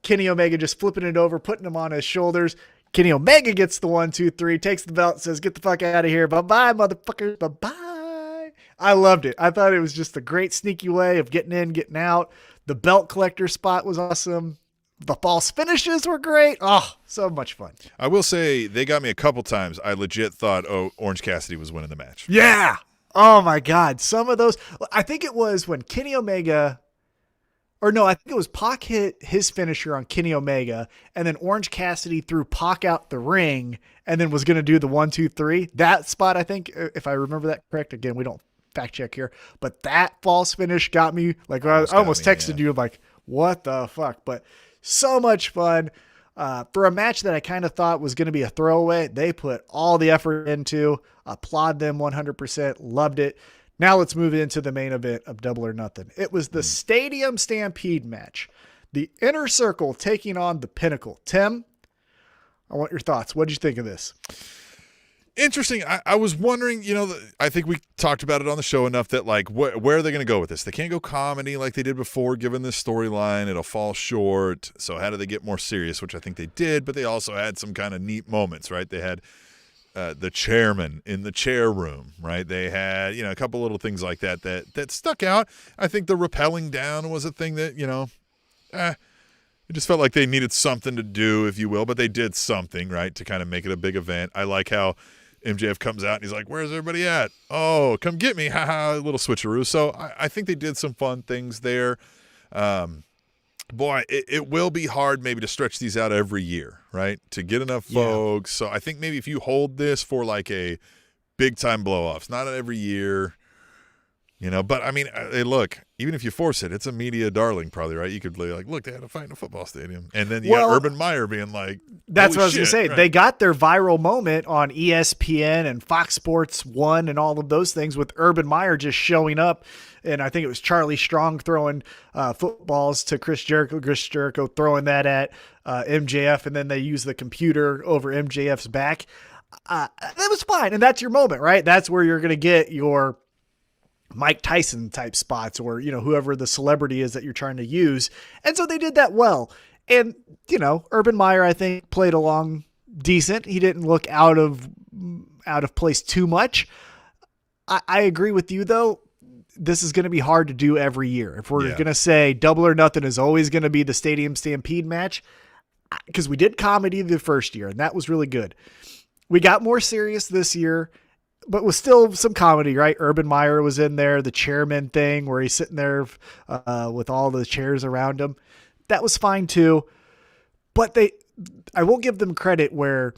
Kenny Omega just flipping it over, putting him on his shoulders. Kenny Omega gets the 1, 2, 3, takes the belt, says, "Get the fuck out of here. Bye-bye, motherfucker. Bye-bye." I loved it. I thought it was just a great sneaky way of getting in, getting out. The belt collector spot was awesome. The false finishes were great. Oh, so much fun. I will say they got me a couple times. I legit thought, Orange Cassidy was winning the match. Yeah. Oh, my God. Some of those. I think it was when Kenny Omega or no, I think it was Pac hit his finisher on Kenny Omega, and then Orange Cassidy threw Pac out the ring and then was going to do the 1, 2, 3. That spot, I think, if I remember that correct, again, we don't fact check here, but that false finish got me, like, I almost texted you, like, what the fuck? But so much fun. For a match that I kind of thought was going to be a throwaway, they put all the effort into. Applaud them 100%. Loved it. Now let's move into the main event of Double or Nothing. It was the Stadium Stampede match. The Inner Circle taking on the Pinnacle. Tim, I want your thoughts. What did you think of this? Interesting. I was wondering, I think we talked about it on the show enough that, like, where are they going to go with this? They can't go comedy like they did before, given this storyline. It'll fall short. So how do they get more serious, which I think they did, but they also had some kind of neat moments, right? They had the chairman in the chair room, right? They had, a couple little things like that stuck out. I think the rappelling down was a thing that, it just felt like they needed something to do, if you will, but they did something, right, to kind of make it a big event. I like how MJF comes out and he's like, where's everybody at? Oh, come get me. Haha, a little switcheroo. So I think they did some fun things there. Boy, it will be hard maybe to stretch these out every year, right? To get enough folks. So I think maybe if you hold this for like a big time blow offs, not every year, but I mean, hey, look, even if you force it, it's a media darling probably, right? You could be like, look, they had a fight in a football stadium. And then you got Urban Meyer being like, that's what I was going to say. Right? They got their viral moment on ESPN and Fox Sports 1 and all of those things with Urban Meyer just showing up. And I think it was Charlie Strong throwing footballs to Chris Jericho throwing that at MJF. And then they use the computer over MJF's back. That was fine. And that's your moment, right? That's where you're going to get your Mike Tyson type spots or, whoever the celebrity is that you're trying to use. And so they did that well. And, Urban Meyer, I think, played along decent. He didn't look out of place too much. I agree with you, though. This is going to be hard to do every year. If we're going to say Double or Nothing is always going to be the Stadium Stampede match, because we did comedy the first year, and that was really good. We got more serious this year, but was still some comedy, right? Urban Meyer was in there, the chairman thing where he's sitting there with all the chairs around him. That was fine too. But I will give them credit where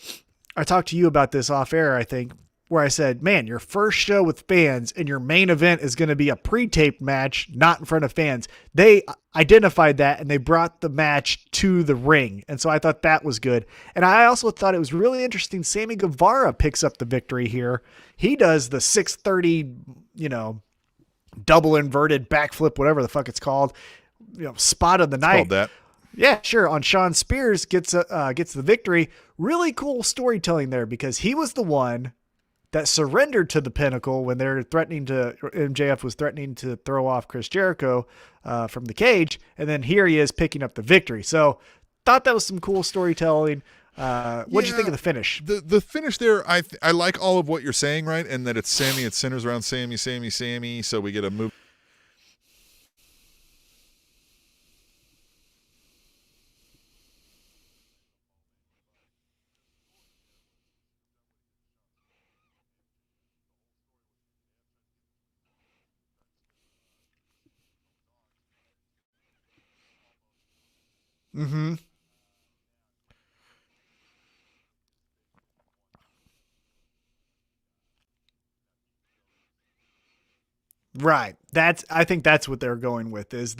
I talked to you about this off air, I think, where I said, man, your first show with fans and your main event is going to be a pre-taped match, not in front of fans. They identified that and they brought the match to the ring. And so I thought that was good. And I also thought it was really interesting. Sammy Guevara picks up the victory here. He does the 630, double inverted backflip, whatever the fuck it's called, spot of the night. Called that. Yeah, sure. On Shawn Spears gets the victory. Really cool storytelling there because he was the one that surrendered to the Pinnacle when MJF was threatening to throw off Chris Jericho from the cage. And then here he is picking up the victory. So thought that was some cool storytelling. What'd you think of the finish? The finish there, I like all of what you're saying, right? And that it's Sammy, it centers around Sammy. So we get a move. Mm-hmm. Right. I think that's what they're going with is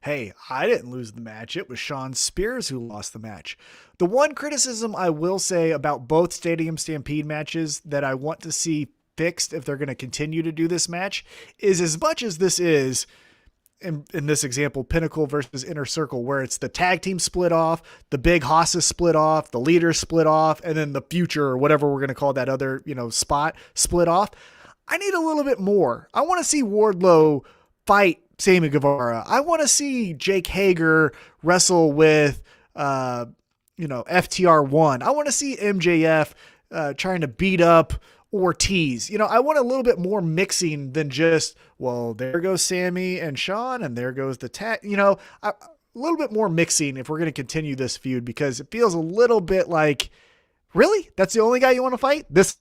hey, I didn't lose the match. It was Shawn Spears who lost the match. The one criticism I will say about both Stadium Stampede matches that I want to see fixed if they're going to continue to do this match is as much as this is in this example, Pinnacle versus Inner Circle, where it's the tag team split off, the big hosses split off, the leaders split off, and then the future or whatever we're going to call that other, spot split off. I need a little bit more. I want to see Wardlow fight Sammy Guevara. I want to see Jake Hager wrestle with, FTR1. I want to see MJF trying to beat up Ortiz. I want a little bit more mixing than just, well, there goes Sammy and Shawn and there goes the tag, a little bit more mixing if we're going to continue this feud, because it feels a little bit like, really? That's the only guy you want to fight? There's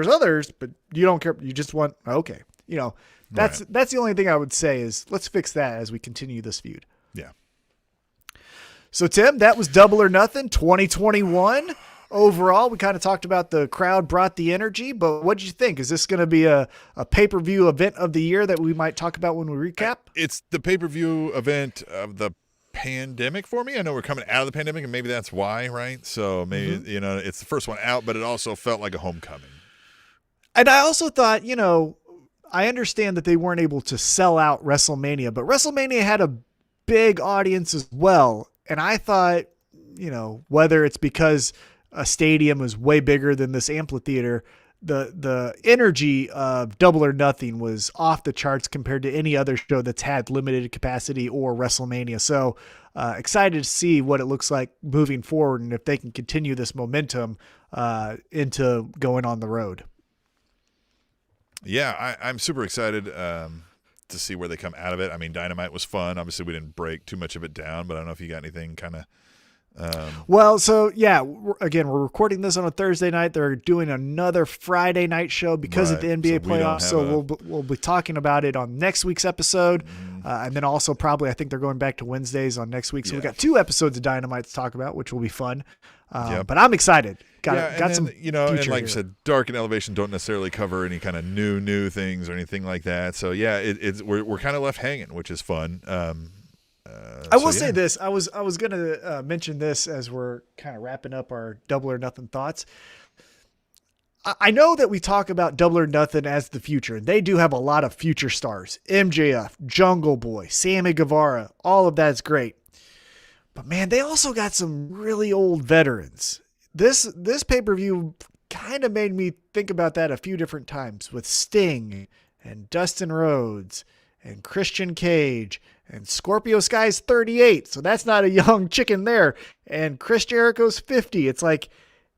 others, but you don't care. You just want, okay. That's the only thing I would say is let's fix that as we continue this feud. Yeah. So Tim, that was Double or Nothing 2021. Overall, we kind of talked about the crowd brought the energy, but what did you think? Is this going to be a pay-per-view event of the year that we might talk about when we recap? It's the pay-per-view event of the pandemic for me. I know we're coming out of the pandemic, and maybe that's why, right? So maybe, it's the first one out, but it also felt like a homecoming. And I also thought, I understand that they weren't able to sell out WrestleMania, but WrestleMania had a big audience as well. And I thought, whether it's because a stadium is way bigger than this amphitheater, the energy of Double or Nothing was off the charts compared to any other show that's had limited capacity or WrestleMania. So excited to see what it looks like moving forward and if they can continue this momentum into going on the road. Yeah, I'm super excited to see where they come out of it. I mean, Dynamite was fun. Obviously, we didn't break too much of it down, but I don't know if you got anything kind of... Well, so yeah, we're recording this on a Thursday night. They're doing another Friday night show because of the NBA playoffs. So we'll be talking about it on next week's episode. And then also probably, I think they're going back to Wednesdays on next week. So we got 2 episodes of Dynamite to talk about, which will be fun. But I'm excited. Got some, and like you said, Dark and Elevation don't necessarily cover any kind of new things or anything like that. So yeah, we're kind of left hanging, which is fun. I will say this. I was going to mention this as we're kind of wrapping up our Double or Nothing thoughts. I know that we talk about Double or Nothing as the future, and they do have a lot of future stars. MJF, Jungle Boy, Sammy Guevara, all of that's great. But man, they also got some really old veterans. This pay-per-view kind of made me think about that a few different times with Sting and Dustin Rhodes and Christian Cage and Scorpio Sky's 38. So that's not a young chicken there. And Chris Jericho's 50. It's like,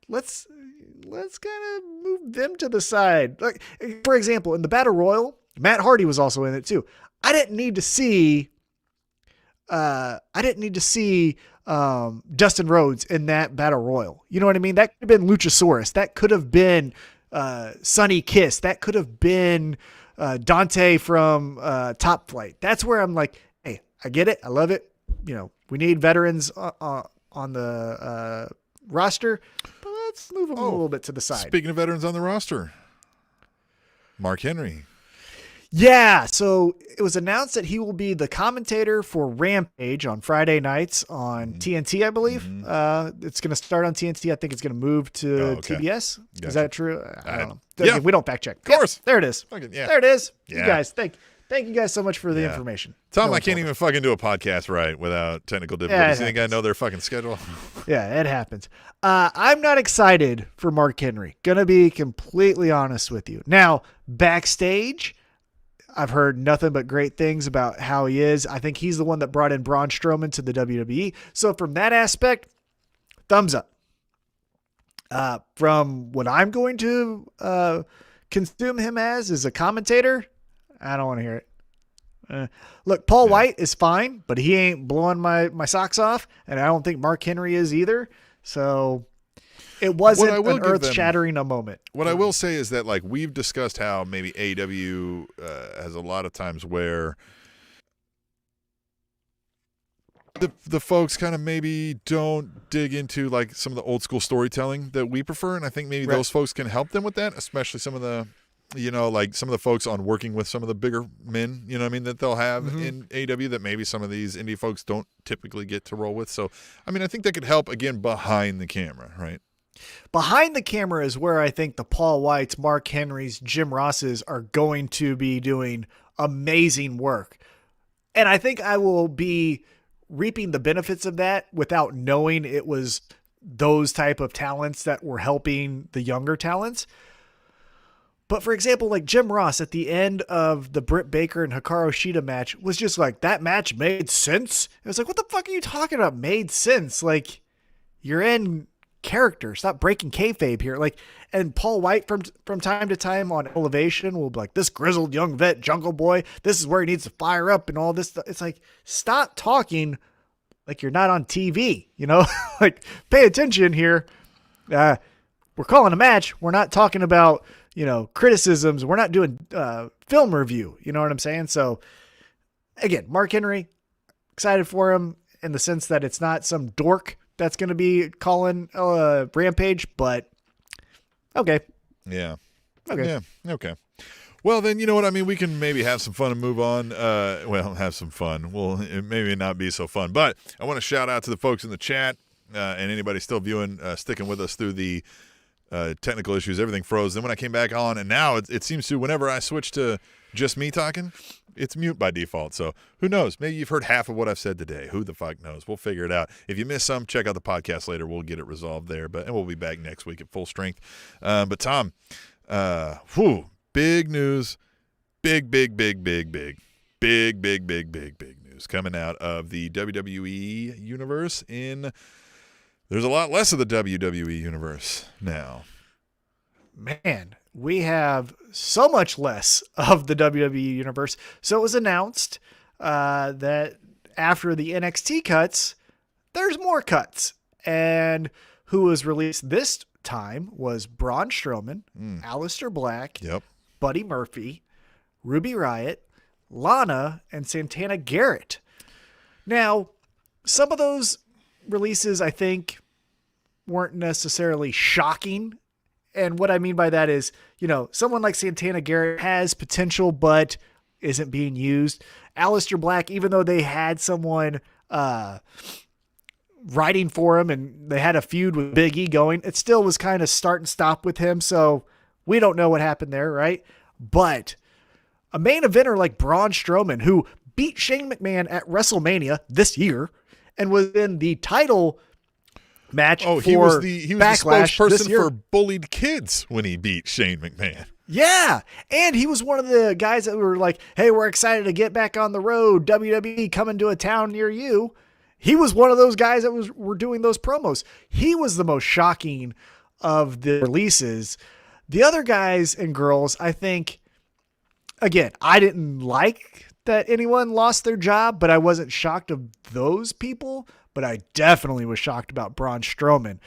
let's kind of move them to the side. Like, for example, in the Battle Royal, Matt Hardy was also in it too. I didn't need to see Dustin Rhodes in that Battle Royal. You know what I mean? That could have been Luchasaurus. That could have been Sonny Kiss. That could have been Dante from Top Flight. That's where I'm like, hey, I get it. I love it. We need veterans on the roster, but let's move them a little bit to the side. Speaking of veterans on the roster, Mark Henry. Yeah, so it was announced that he will be the commentator for Rampage on Friday nights on TNT, I believe. It's going to start on TNT. I think it's going to move to TBS. Gotcha. Is that true? I don't know. Yeah. We don't fact check. Of course. There it is. There it is. Yeah. You guys, thank you guys so much for the information. Tom, I can't even fucking do a podcast right without technical difficulties. You think I know their fucking schedule? Yeah, it happens. I'm not excited for Mark Henry. Gonna be completely honest with you. Now, backstage, I've heard nothing but great things about how he is. I think he's the one that brought in Braun Strowman to the WWE. So from that aspect, thumbs up. From what I'm going to consume him as a commentator, I don't want to hear it. Look, Paul White is fine, but he ain't blowing my socks off, and I don't think Mark Henry is either. So it wasn't an earth-shattering a moment. What I will say is that, like, we've discussed how maybe AEW has a lot of times where the folks kind of maybe don't dig into, like, some of the old school storytelling that we prefer, and I think maybe those folks can help them with that, especially some of the, like some of the folks on working with some of the bigger men, that they'll have in AEW that maybe some of these indie folks don't typically get to roll with. So, I mean, I think that could help, again, behind the camera, right? Behind the camera is where I think the Paul Whites, Mark Henrys, Jim Rosses are going to be doing amazing work. And I think I will be reaping the benefits of that without knowing it was those type of talents that were helping the younger talents. But for example, like Jim Ross at the end of the Brit Baker and Hikaru Shida match was just like, that match made sense. It was like, what the fuck are you talking about? Made sense. Like, you're in character. Stop breaking kayfabe here. Like, and Paul White from time to time on Elevation will be like, this grizzled young vet Jungle Boy, this is where he needs to fire up and all this stuff. It's like, stop talking like you're not on TV, like, pay attention here. We're calling a match. We're not talking about criticisms. We're not doing film review. You know what I'm saying? So again, Mark Henry, excited for him in the sense that it's not some dork that's going to be calling Rampage, but okay. Yeah. Okay. Yeah. Okay. Well, then, you know what? I mean, we can maybe have some fun and move on. Have some fun. Well, it maybe not be so fun. But I want to shout out to the folks in the chat and anybody still viewing, sticking with us through the technical issues. Everything froze. Then when I came back on, and now it seems to, whenever I switch to just me talking, it's mute by default. So who knows? Maybe you've heard half of what I've said today. Who the fuck knows? We'll figure it out. If you miss some, check out the podcast later. We'll get it resolved there. And we'll be back next week at full strength. But Tom, big news. Big news coming out of the WWE universe. There's a lot less of the WWE universe now. Man, we have so much less of the WWE universe. So it was announced that after the NXT cuts, there's more cuts. And who was released this time was Braun Strowman, Aleister Black, Buddy Murphy, Ruby Riot, Lana, and Santana Garrett. Now, some of those releases, I think, weren't necessarily shocking. And what I mean by that is, someone like Santana Garrett has potential, but isn't being used. Aleister Black, even though they had someone writing for him and they had a feud with Big E going, it still was kind of start and stop with him. So we don't know what happened there, right? But a main eventer like Braun Strowman, who beat Shane McMahon at WrestleMania this year and was in the title match for he was the spokesperson for bullied kids when he beat Shane McMahon. Yeah, and he was one of the guys that were like, hey, we're excited to get back on the road, WWE coming to a town near you. He was one of those guys that were doing those promos. He was the most shocking of the releases. The other guys and girls, I think, again, I didn't like that anyone lost their job, but I wasn't shocked of those people, but I definitely was shocked about Braun Strowman.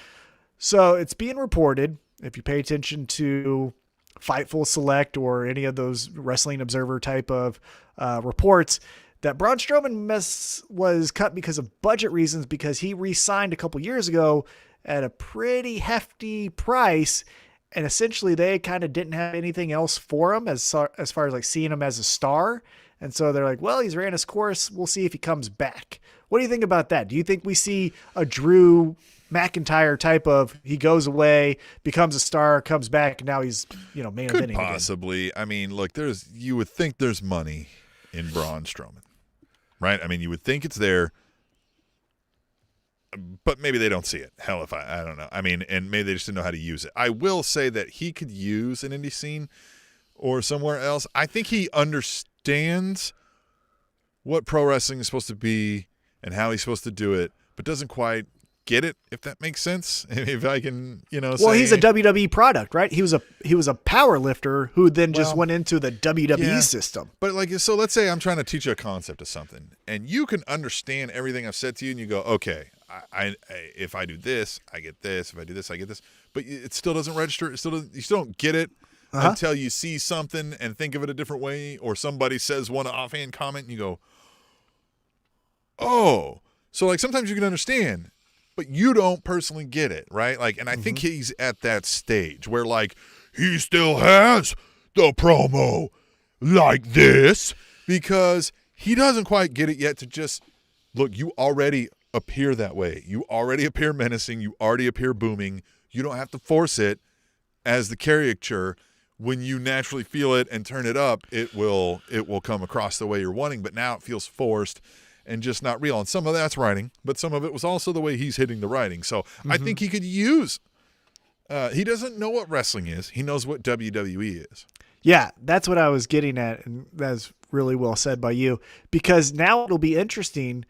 So it's being reported, if you pay attention to Fightful Select or any of those Wrestling Observer type of reports, that Braun Strowman was cut because of budget reasons, because he re-signed a couple years ago at a pretty hefty price. And essentially they kind of didn't have anything else for him as far as like seeing him as a star. And so they're like, well, he's ran his course. We'll see if he comes back. What do you think about that? Do you think we see a Drew McIntyre type of, he goes away, becomes a star, comes back, and now he's, main eventing again? Possibly. I mean, look, you would think there's money in Braun Strowman, right? I mean, you would think it's there, but maybe they don't see it. Hell, I don't know. I mean, and maybe they just didn't know how to use it. I will say that he could use an indie scene or somewhere else. I think he understands what pro wrestling is supposed to be and how he's supposed to do it, but doesn't quite get it, if that makes sense. If I can, well, he's a WWE product, right? He was a power lifter who then just went into the WWE system. But so let's say I'm trying to teach you a concept of something, and you can understand everything I've said to you, and you go, okay, I if I do this, I get this. If I do this, I get this. But it still doesn't register. You still don't get it until you see something and think of it a different way, or somebody says one offhand comment, and you go, oh. So sometimes you can understand, but you don't personally get it, right? And I think he's at that stage where he still has the promo like this because he doesn't quite get it yet to just, look, you already appear that way. You already appear menacing. You already appear booming. You don't have to force it as the caricature. When you naturally feel it and turn it up, it will come across the way you're wanting, but now it feels forced and just not real. And some of that's writing, but some of it was also the way he's hitting the writing. So I think he could use, he doesn't know what wrestling is. He knows what WWE is. Yeah, that's what I was getting at. And that's really well said by you, because now it'll be interesting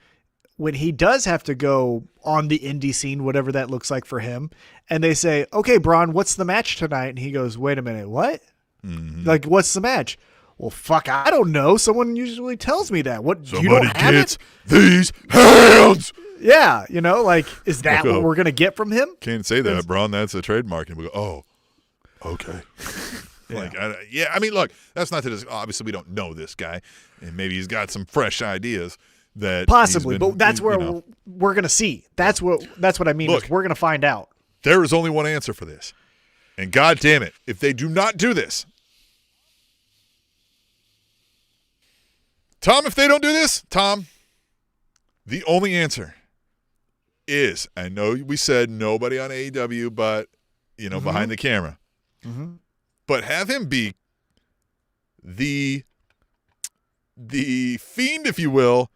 when he does have to go on the indie scene, whatever that looks like for him. And they say, okay, Braun, what's the match tonight? And he goes, wait a minute, what? What's the match? Well, fuck, I don't know. Someone usually tells me that. What? Somebody you don't have gets it? These hands. Yeah, is that what we're going to get from him? Can't say that, Braun. That's a trademark. And we go, oh, okay. I mean, look, that's not to obviously we don't know this guy, and maybe he's got some fresh ideas that possibly, but that's where we're going to see. That's what I mean. Look, is we're going to find out. There is only one answer for this, and God damn it, if they do not do this, Tom, if they don't do this, Tom, the only answer is, I know we said nobody on AEW, but behind the camera, but have him be the Fiend, if you will,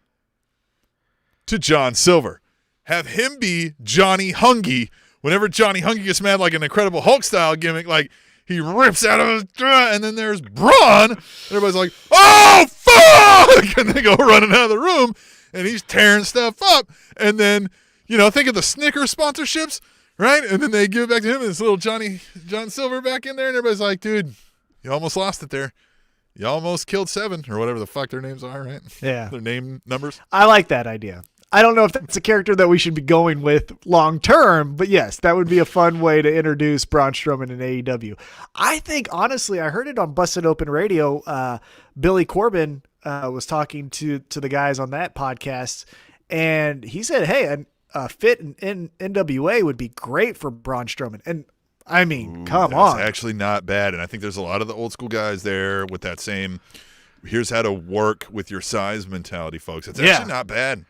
to John Silver. Have him be Johnny Hungy. Whenever Johnny Hungy gets mad, like an Incredible Hulk style gimmick, like he rips out of his and then there's Braun. Everybody's like, "Oh fuck!" and they go running out of the room, and he's tearing stuff up. And then think of the Snickers sponsorships, right? And then they give it back to him, and this little John Silver back in there, and everybody's like, "Dude, you almost lost it there. You almost killed 7 or whatever the fuck their names are, right? Yeah, their name numbers." I like that idea. I don't know if that's a character that we should be going with long term, but yes, that would be a fun way to introduce Braun Strowman in AEW. I think, honestly, I heard it on Busted Open Radio. Billy Corbin was talking to the guys on that podcast, and he said, hey, a fit in NWA would be great for Braun Strowman. And I mean, come on. That's actually not bad. And I think there's a lot of the old school guys there with that same, here's how to work with your size mentality, folks. It's actually not bad.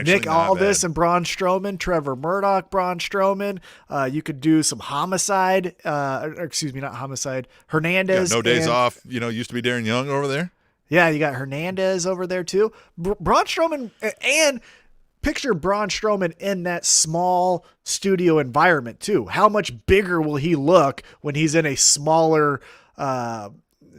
Nick Aldis and Braun Strowman, Trevor Murdoch, Braun Strowman. You could do some Homicide. Excuse me, not Homicide. Hernandez. No Days Off. Used to be Darren Young over there. Yeah, you got Hernandez over there too. Braun Strowman, and picture Braun Strowman in that small studio environment too. How much bigger will he look when he's in a smaller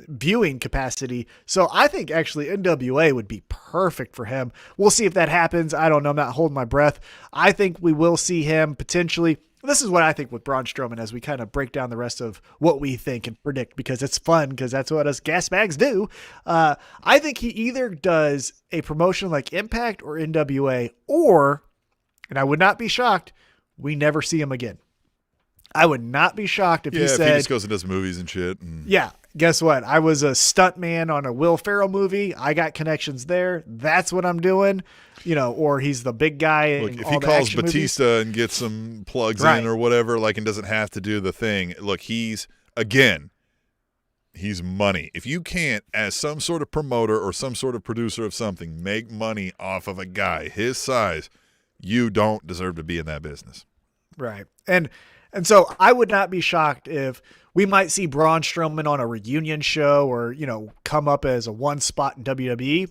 viewing capacity? So I think actually NWA would be perfect for him. We'll see if that happens. I don't know. I'm not holding my breath. I think we will see him potentially. This is what I think with Braun Strowman as we kind of break down the rest of what we think and predict, because it's fun, because that's what us gas bags do. I think he either does a promotion like Impact or NWA, or, and I would not be shocked, we never see him again. I would not be shocked if he said, if he just goes and does movies and shit. Yeah. Guess what? I was a stuntman on a Will Ferrell movie. I got connections there. That's what I'm doing. Or he's the big guy. Look, if he calls Batista movies and gets some plugs in or whatever, and doesn't have to do the thing. Look, he's money. If you can't, as some sort of promoter or some sort of producer of something, make money off of a guy his size, you don't deserve to be in that business. Right. And so I would not be shocked if we might see Braun Strowman on a reunion show or, come up as a one spot in WWE,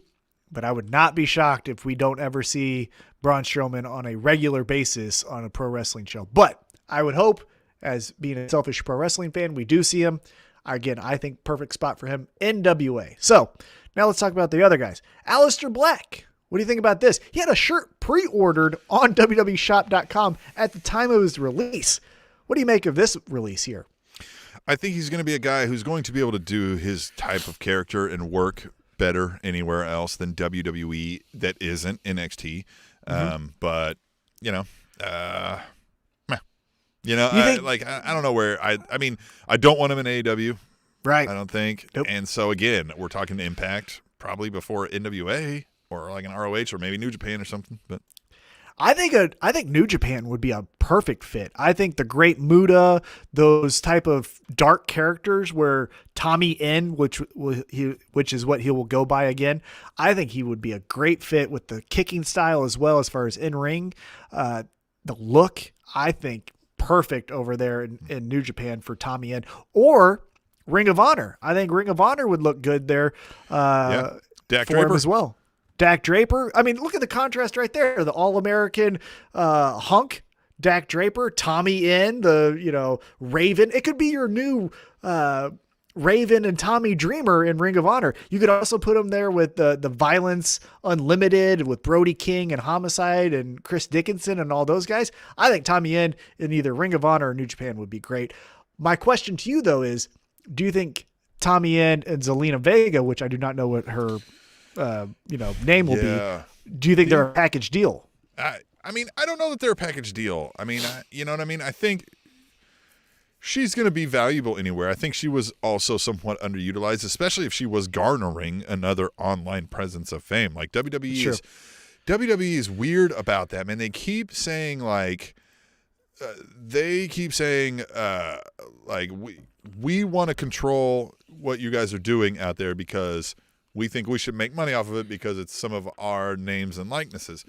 but I would not be shocked if we don't ever see Braun Strowman on a regular basis on a pro wrestling show. But I would hope, as being a selfish pro wrestling fan, we do see him. Again, I think perfect spot for him, NWA. So now let's talk about the other guys. Aleister Black. What do you think about this? He had a shirt pre-ordered on WWEshop.com at the time of his release. What do you make of this release here? I think he's going to be a guy who's going to be able to do his type of character and work better anywhere else than WWE that isn't NXT. But, I don't know where. I mean, I don't want him in AEW. Right. I don't think. Nope. And so, again, we're talking Impact probably before NWA or like an ROH or maybe New Japan or something. But I think New Japan would be a perfect fit. I think the Great Muta, those type of dark characters where Tommy N, which is what he will go by again, I think he would be a great fit with the kicking style as well as far as in-ring. The look, I think, perfect over there in New Japan for Tommy N. Or Ring of Honor. I think Ring of Honor would look good there Dak for Draper him as well. Dak Draper. I mean, look at the contrast right there. The All-American hunk, Dak Draper, Tommy N, the, Raven. It could be your new Raven and Tommy Dreamer in Ring of Honor. You could also put him there with the Violence Unlimited with Brody King and Homicide and Chris Dickinson and all those guys. I think Tommy N in either Ring of Honor or New Japan would be great. My question to you, though, is do you think Tommy N and Zelina Vega, which I do not know what her name will be. Do you think they're a package deal? I mean, I don't know that they're a package deal. I mean, you know what I mean? I think she's going to be valuable anywhere. I think she was also somewhat underutilized, especially if she was garnering another online presence of fame. Like WWE is weird about that, man. They keep saying like we want to control what you guys are doing out there because we think we should make money off of it because it's some of our names and likenesses.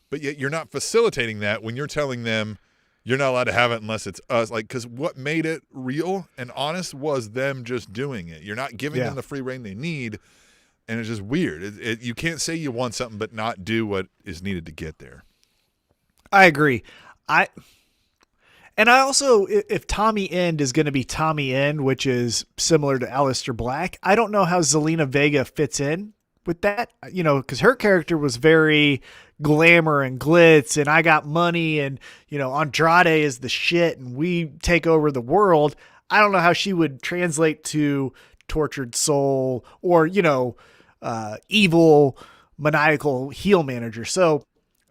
But yet you're not facilitating that when you're telling them you're not allowed to have it unless it's us. Like, because what made it real and honest was them just doing it. You're not giving them the free reign they need, and it's just weird. You can't say you want something but not do what is needed to get there. I agree. And I also, if Tommy End is going to be Tommy End, which is similar to Aleister Black, I don't know how Zelina Vega fits in with that, because her character was very glamour and glitz and I got money and, Andrade is the shit and we take over the world. I don't know how she would translate to Tortured Soul or, evil, maniacal heel manager. So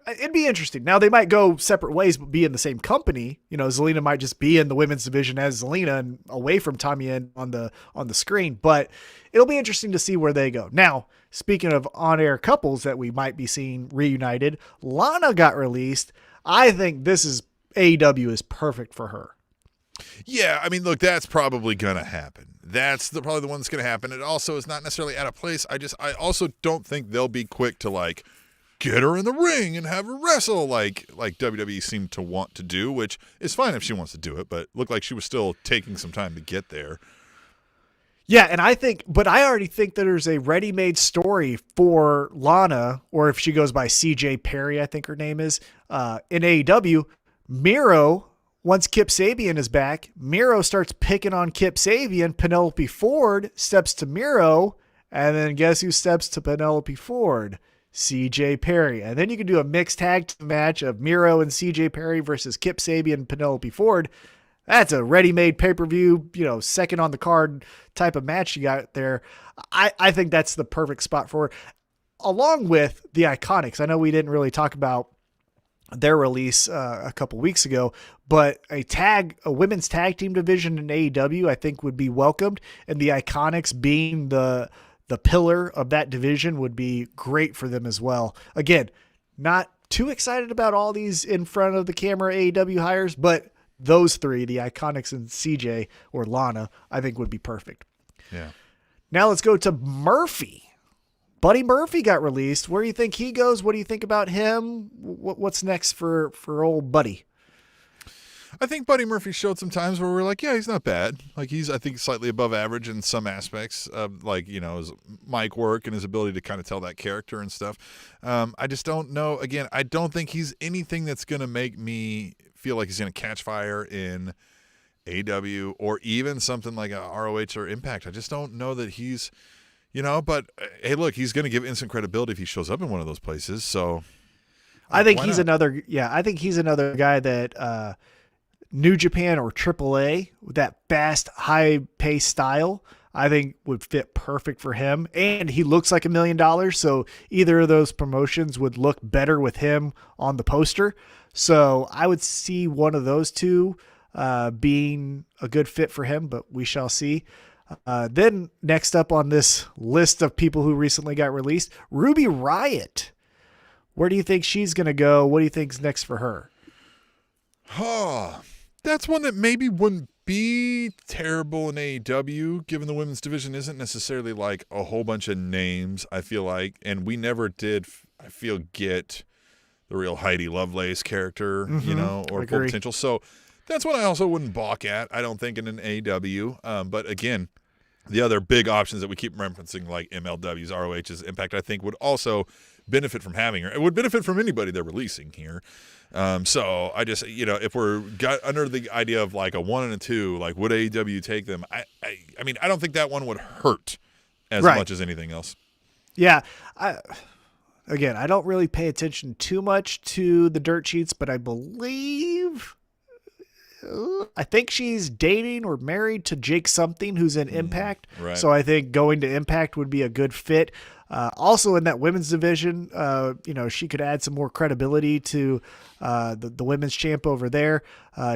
it'd be interesting. Now they might go separate ways, but be in the same company. Zelina might just be in the women's division as Zelina and away from Tommy End on the screen, but it'll be interesting to see where they go. Now, speaking of on-air couples that we might be seeing reunited, Lana got released. I think AEW is perfect for her. Yeah, I mean, look, that's probably going to happen. That's probably the one that's going to happen. It also is not necessarily out of place. I also don't think they'll be quick to like get her in the ring and have her wrestle like WWE seemed to want to do, which is fine if she wants to do it, but it looked like she was still taking some time to get there. Yeah, and I already think that there's a ready-made story for Lana, or if she goes by CJ Perry, I think her name is, in AEW. Miro, once Kip Sabian is back, Miro starts picking on Kip Sabian. Penelope Ford steps to Miro, and then guess who steps to Penelope Ford? CJ Perry. And then you can do a mixed tag match of Miro and CJ Perry versus Kip Sabian and Penelope Ford. That's a ready-made pay-per-view, second on the card type of match you got there. I think that's the perfect spot for her, along with the Iconics. I know we didn't really talk about their release a couple weeks ago, but a women's tag team division in AEW I think would be welcomed, and the Iconics being the pillar of that division would be great for them as well. Again, not too excited about all these in front of the camera AEW hires, but those three, the Iconics and CJ or Lana, I think would be perfect. Yeah. Now let's go to Murphy. Buddy Murphy got released. Where do you think he goes? What do you think about him? What's next for old Buddy? I think Buddy Murphy showed some times where we're like, yeah, he's not bad. Like he's, I think, slightly above average in some aspects of his mic work and his ability to kind of tell that character and stuff. I just don't know. Again, I don't think he's anything that's going to make me feel like he's going to catch fire in AEW or even something like a ROH or Impact. I just don't know that he's, but hey, look, he's going to give instant credibility if he shows up in one of those places. So I think he's another guy that New Japan or AAA with that fast, high pace style, I think would fit perfect for him. And he looks like $1 million. So either of those promotions would look better with him on the poster. So I would see one of those two being a good fit for him, but we shall see. Then next up on this list of people who recently got released, Ruby Riot. Where do you think she's going to go? What do you think's next for her? That's one that maybe wouldn't be terrible in AEW, given the women's division isn't necessarily like a whole bunch of names, I feel like. And we never did, I feel, get the real Heidi Lovelace character, or full potential. So that's one I also wouldn't balk at, I don't think, in an AEW. But again, the other big options that we keep referencing, like MLW's, ROH's, Impact, I think would also benefit from having her. It would benefit from anybody they're releasing here. So I just, if we're got under the idea of like a 1 and a 2, like would AEW take them? I mean, I don't think that one would hurt as much as anything else. Yeah. Again, I don't really pay attention too much to the dirt sheets, but I think she's dating or married to Jake something who's in Impact. Right. So I think going to Impact would be a good fit. Also in that women's division, she could add some more credibility to the women's champ over there.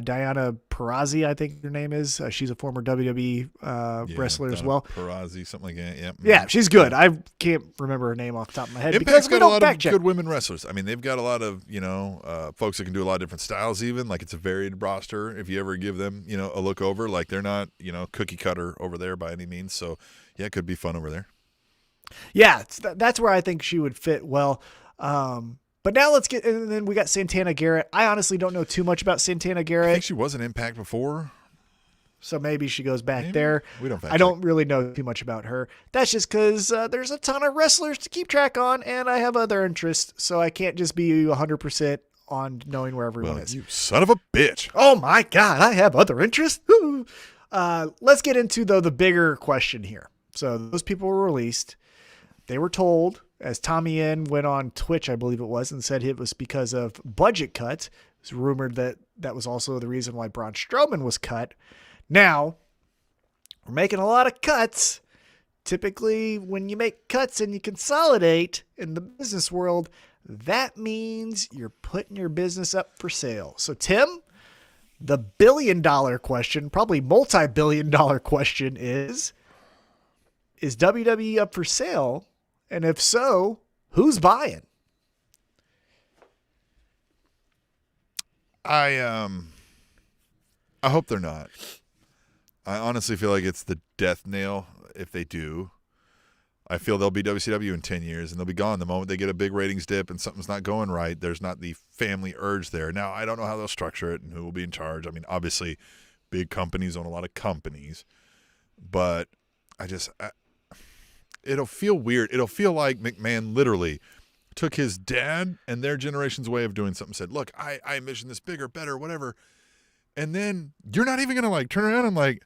Diana Taurasi, I think her name is. She's a former WWE wrestler as well. Taurasi, something like that. Yep. Yeah, she's good. I can't remember her name off the top of my head. Impact's because we got a don't lot of backcheck. good women wrestlers. I mean, they've got a lot of, folks that can do a lot of different styles even. Like, it's a varied roster if you ever give them, a look over. Like, they're not, cookie cutter over there by any means. So, yeah, it could be fun over there. Yeah, that's where I think she would fit well. But now and then we got Santana Garrett. I honestly don't know too much about Santana Garrett. I think she was an Impact before. So maybe she goes back there. We don't. I don't really know too much about her. That's just because there's a ton of wrestlers to keep track on, and I have other interests, so I can't just be 100% on knowing where everyone is. You son of a bitch. Oh my God, I have other interests. Let's get into the bigger question here. So those people were released. They were told, as Tommy N went on Twitch, I believe it was, and said it was because of budget cuts. It was rumored that was also the reason why Braun Strowman was cut. Now, we're making a lot of cuts. Typically, when you make cuts and you consolidate in the business world, that means you're putting your business up for sale. So, Tim, the billion-dollar question, probably multi-billion-dollar question is WWE up for sale? And if so, who's buying? I hope they're not. I honestly feel like it's the death nail if they do. I feel they'll be WCW in 10 years, and they'll be gone the moment they get a big ratings dip and something's not going right. There's not the family urge there. Now, I don't know how they'll structure it and who will be in charge. I mean, obviously, big companies own a lot of companies, but it'll feel weird. It'll feel like McMahon literally took his dad and their generation's way of doing something, said, look, I envision this bigger, better, whatever. And then you're not even going to turn around and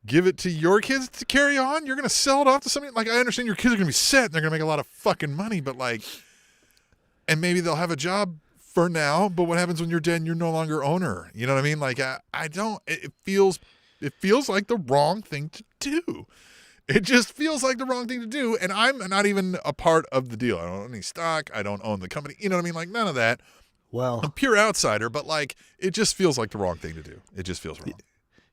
give it to your kids to carry on. You're going to sell it off to somebody. I understand your kids are going to be set and they're going to make a lot of fucking money, but and maybe they'll have a job for now, but what happens when you're dead and you're no longer owner? You know what I mean? It feels like the wrong thing to do. It just feels like the wrong thing to do, and I'm not even a part of the deal. I don't own any stock. I don't own the company. You know what I mean? None of that. Well, I'm a pure outsider, but it just feels like the wrong thing to do. It just feels wrong.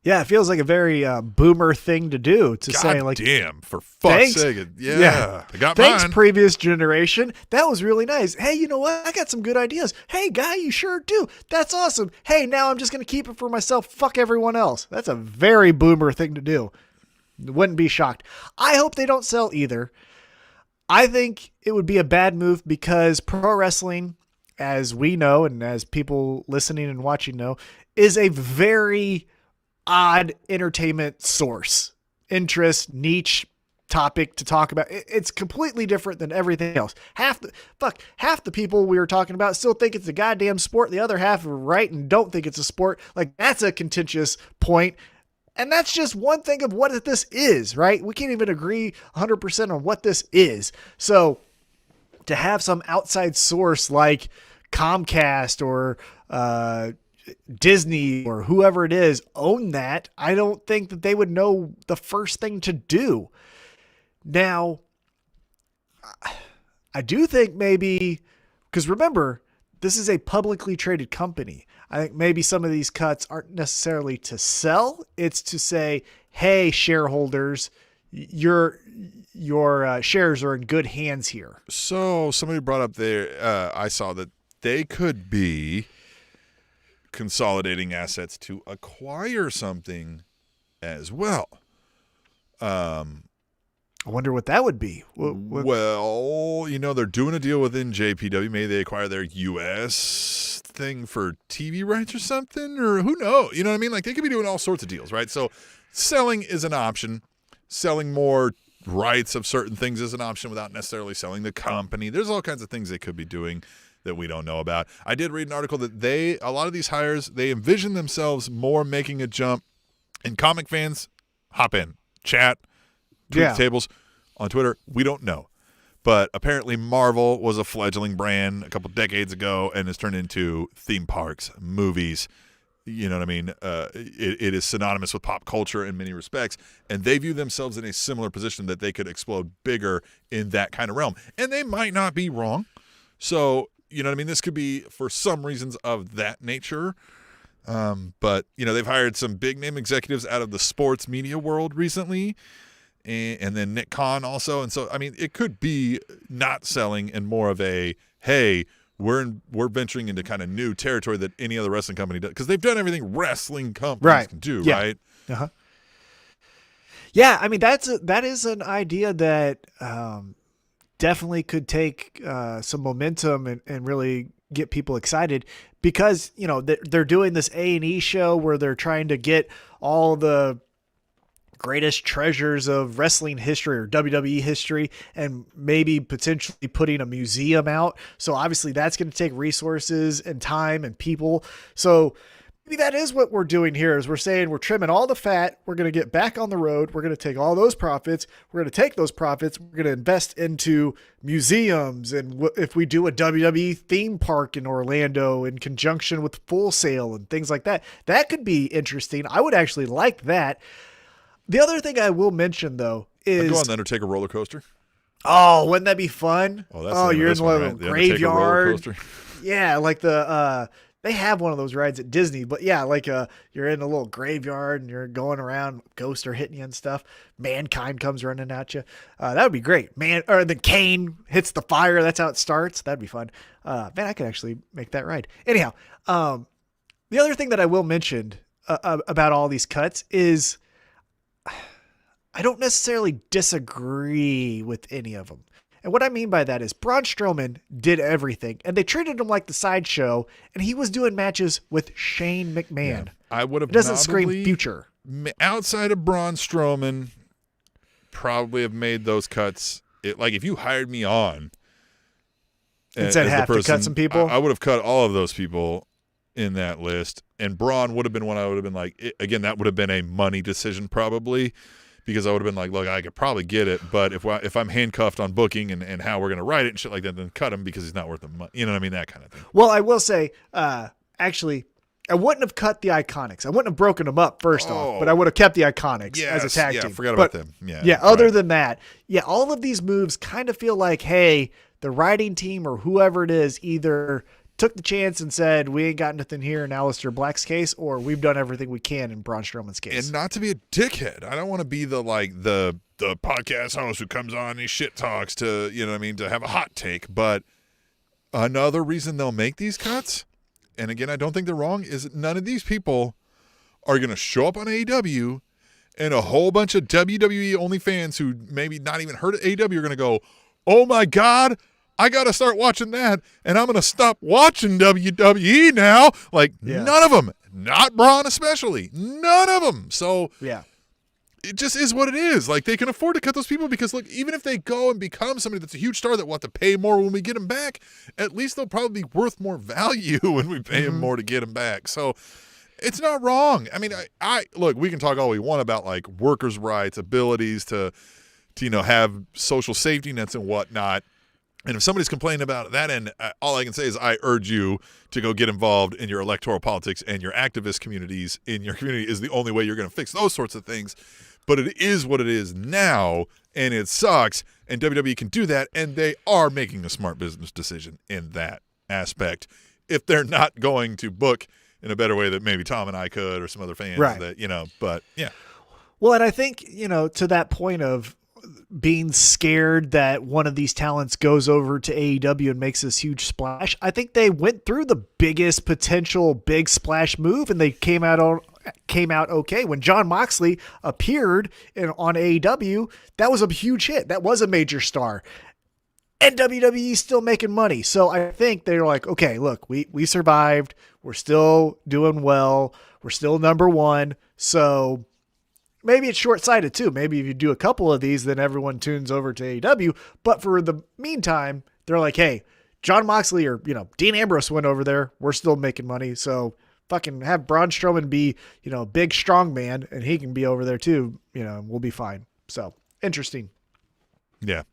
Yeah, it feels like a very boomer thing to do God say damn, for fuck's sake. Yeah. I got thanks, mine. previous generation. That was really nice. Hey, you know what? I got some good ideas. Hey, guy, you sure do. That's awesome. Hey, now I'm just going to keep it for myself. Fuck everyone else. That's a very boomer thing to do. Wouldn't be shocked. I hope they don't sell either. I think it would be a bad move because pro wrestling, as we know and as people listening and watching know, is a very odd entertainment source, interest, niche topic to talk about. It's completely different than everything else. Half the people we were talking about still think it's a goddamn sport. The other half are right and don't think it's a sport. That's a contentious point. And that's just one thing of what this is, right? We can't even agree 100% on what this is. So to have some outside source like Comcast or Disney or whoever it is own that, I don't think that they would know the first thing to do. Now, I do think maybe, because remember, this is a publicly traded company. I think maybe some of these cuts aren't necessarily to sell. It's to say, hey, shareholders, your shares are in good hands here. So somebody brought up there, I saw that they could be consolidating assets to acquire something as well. I wonder what that would be. Well, they're doing a deal within JPW. Maybe they acquire their U.S. thing for TV rights or something, or who knows? You know what I mean? They could be doing all sorts of deals, right? So selling is an option. Selling more rights of certain things is an option without necessarily selling the company. There's all kinds of things they could be doing that we don't know about. I did read an article that a lot of these hires, they envision themselves more making a jump. And comic fans, hop in, chat, tweet the tables on Twitter. We don't know. But apparently Marvel was a fledgling brand a couple decades ago and has turned into theme parks, movies, You know what I mean? It is synonymous with pop culture in many respects, and they view themselves in a similar position that they could explode bigger in that kind of realm. And they might not be wrong. So, you know what I mean? This could be for some reasons of that nature. But, you know, they've hired some big-name executives out of the sports media world recently, and then Nick Khan also. And so, I mean, it could be not selling and more of a, hey, we're venturing into kind of new territory that any other wrestling company does, because they've done everything wressling companies can do, right? Uh-huh. Yeah, I mean that is an idea that definitely could take some momentum and really get people excited, because you know they're doing this A&E show where they're trying to get all the greatest treasures of wrestling history or WWE history, and maybe potentially putting a museum out. So obviously that's going to take resources and time and people. So maybe that is what we're doing here, is we're saying we're trimming all the fat. We're going to get back on the road. We're going to take all those profits. We're going to take those profits. We're going to invest into museums. And if we do a WWE theme park in Orlando in conjunction with Full Sail and things like that, that could be interesting. I would actually like that. The other thing I will mention, though, is... I'd go on the Undertaker roller coaster. Oh, wouldn't that be fun? Oh, you're in one, the right? graveyard. Yeah, like they have one of those rides at Disney, but yeah, like you're in a little graveyard and you're going around, ghosts are hitting you and stuff. Mankind comes running at you. That would be great. Or then Kane hits the fire. That's how it starts. That'd be fun. Man, I could actually make that ride. Anyhow, the other thing that I will mention about all these cuts is... I don't necessarily disagree with any of them. And what I mean by that is Braun Strowman did everything, and they treated him like the sideshow, and he was doing matches with Shane McMahon. Yeah, I would have. It doesn't scream future. Outside of Braun Strowman, probably have made those cuts. Like if you hired me on and said have to cut some people, I would have cut all of those people in that list. And Braun would have been one I would have been like, again, that would have been a money decision probably, because I would have been like, look, I could probably get it, but if I'm handcuffed on booking and how we're going to write it and shit like that, then cut him because he's not worth the money. You know what I mean? That kind of thing. Well, I will say, actually, I wouldn't have cut the Iconics. I wouldn't have broken them up first off, but I would have kept the Iconics as a tag team. Yeah, forgot about them. Yeah, other than that, all of these moves kind of feel like, hey, the writing team or whoever it is either took the chance and said, we ain't got nothing here in Aleister Black's case, or we've done everything we can in Braun Strowman's case. And not to be a dickhead. I don't want to be the podcast host who comes on and he shit talks to, you know what I mean, to have a hot take. But another reason they'll make these cuts, and again, I don't think they're wrong, is none of these people are going to show up on AEW, and a whole bunch of WWE only fans who maybe not even heard of AEW are going to go, oh my God, I got to start watching that, and I'm going to stop watching WWE now. Like, none of them. Not Braun especially. None of them. So, it just is what it is. Like, they can afford to cut those people because, look, even if they go and become somebody that's a huge star that we'll have to pay more when we get them back, at least they'll probably be worth more value when we pay them more to get them back. So, it's not wrong. I mean, I look, we can talk all we want about, like, workers' rights, abilities to you know, have social safety nets and whatnot. And if somebody's complaining about that end, all I can say is I urge you to go get involved in your electoral politics, and your activist communities in your community is the only way you're going to fix those sorts of things. But it is what it is now, and it sucks, and WWE can do that, and they are making a smart business decision in that aspect if they're not going to book in a better way that maybe Tom and I could or some other fans that, you know, but yeah. Well, and I think, you know, to that point of being scared that one of these talents goes over to AEW and makes this huge splash, I think they went through the biggest potential big splash move and they came out okay. When Jon Moxley appeared on AEW, that was a huge hit. That was a major star. And WWE's still making money. So I think they're like, okay, look, we survived. We're still doing well. We're still number one. So maybe it's short-sighted too. Maybe if you do a couple of these, then everyone tunes over to AEW. But for the meantime, they're like, hey, Jon Moxley or, you know, Dean Ambrose went over there. We're still making money. So fucking have Braun Strowman be, you know, big, strong man, and he can be over there too. You know, we'll be fine. So interesting. Yeah.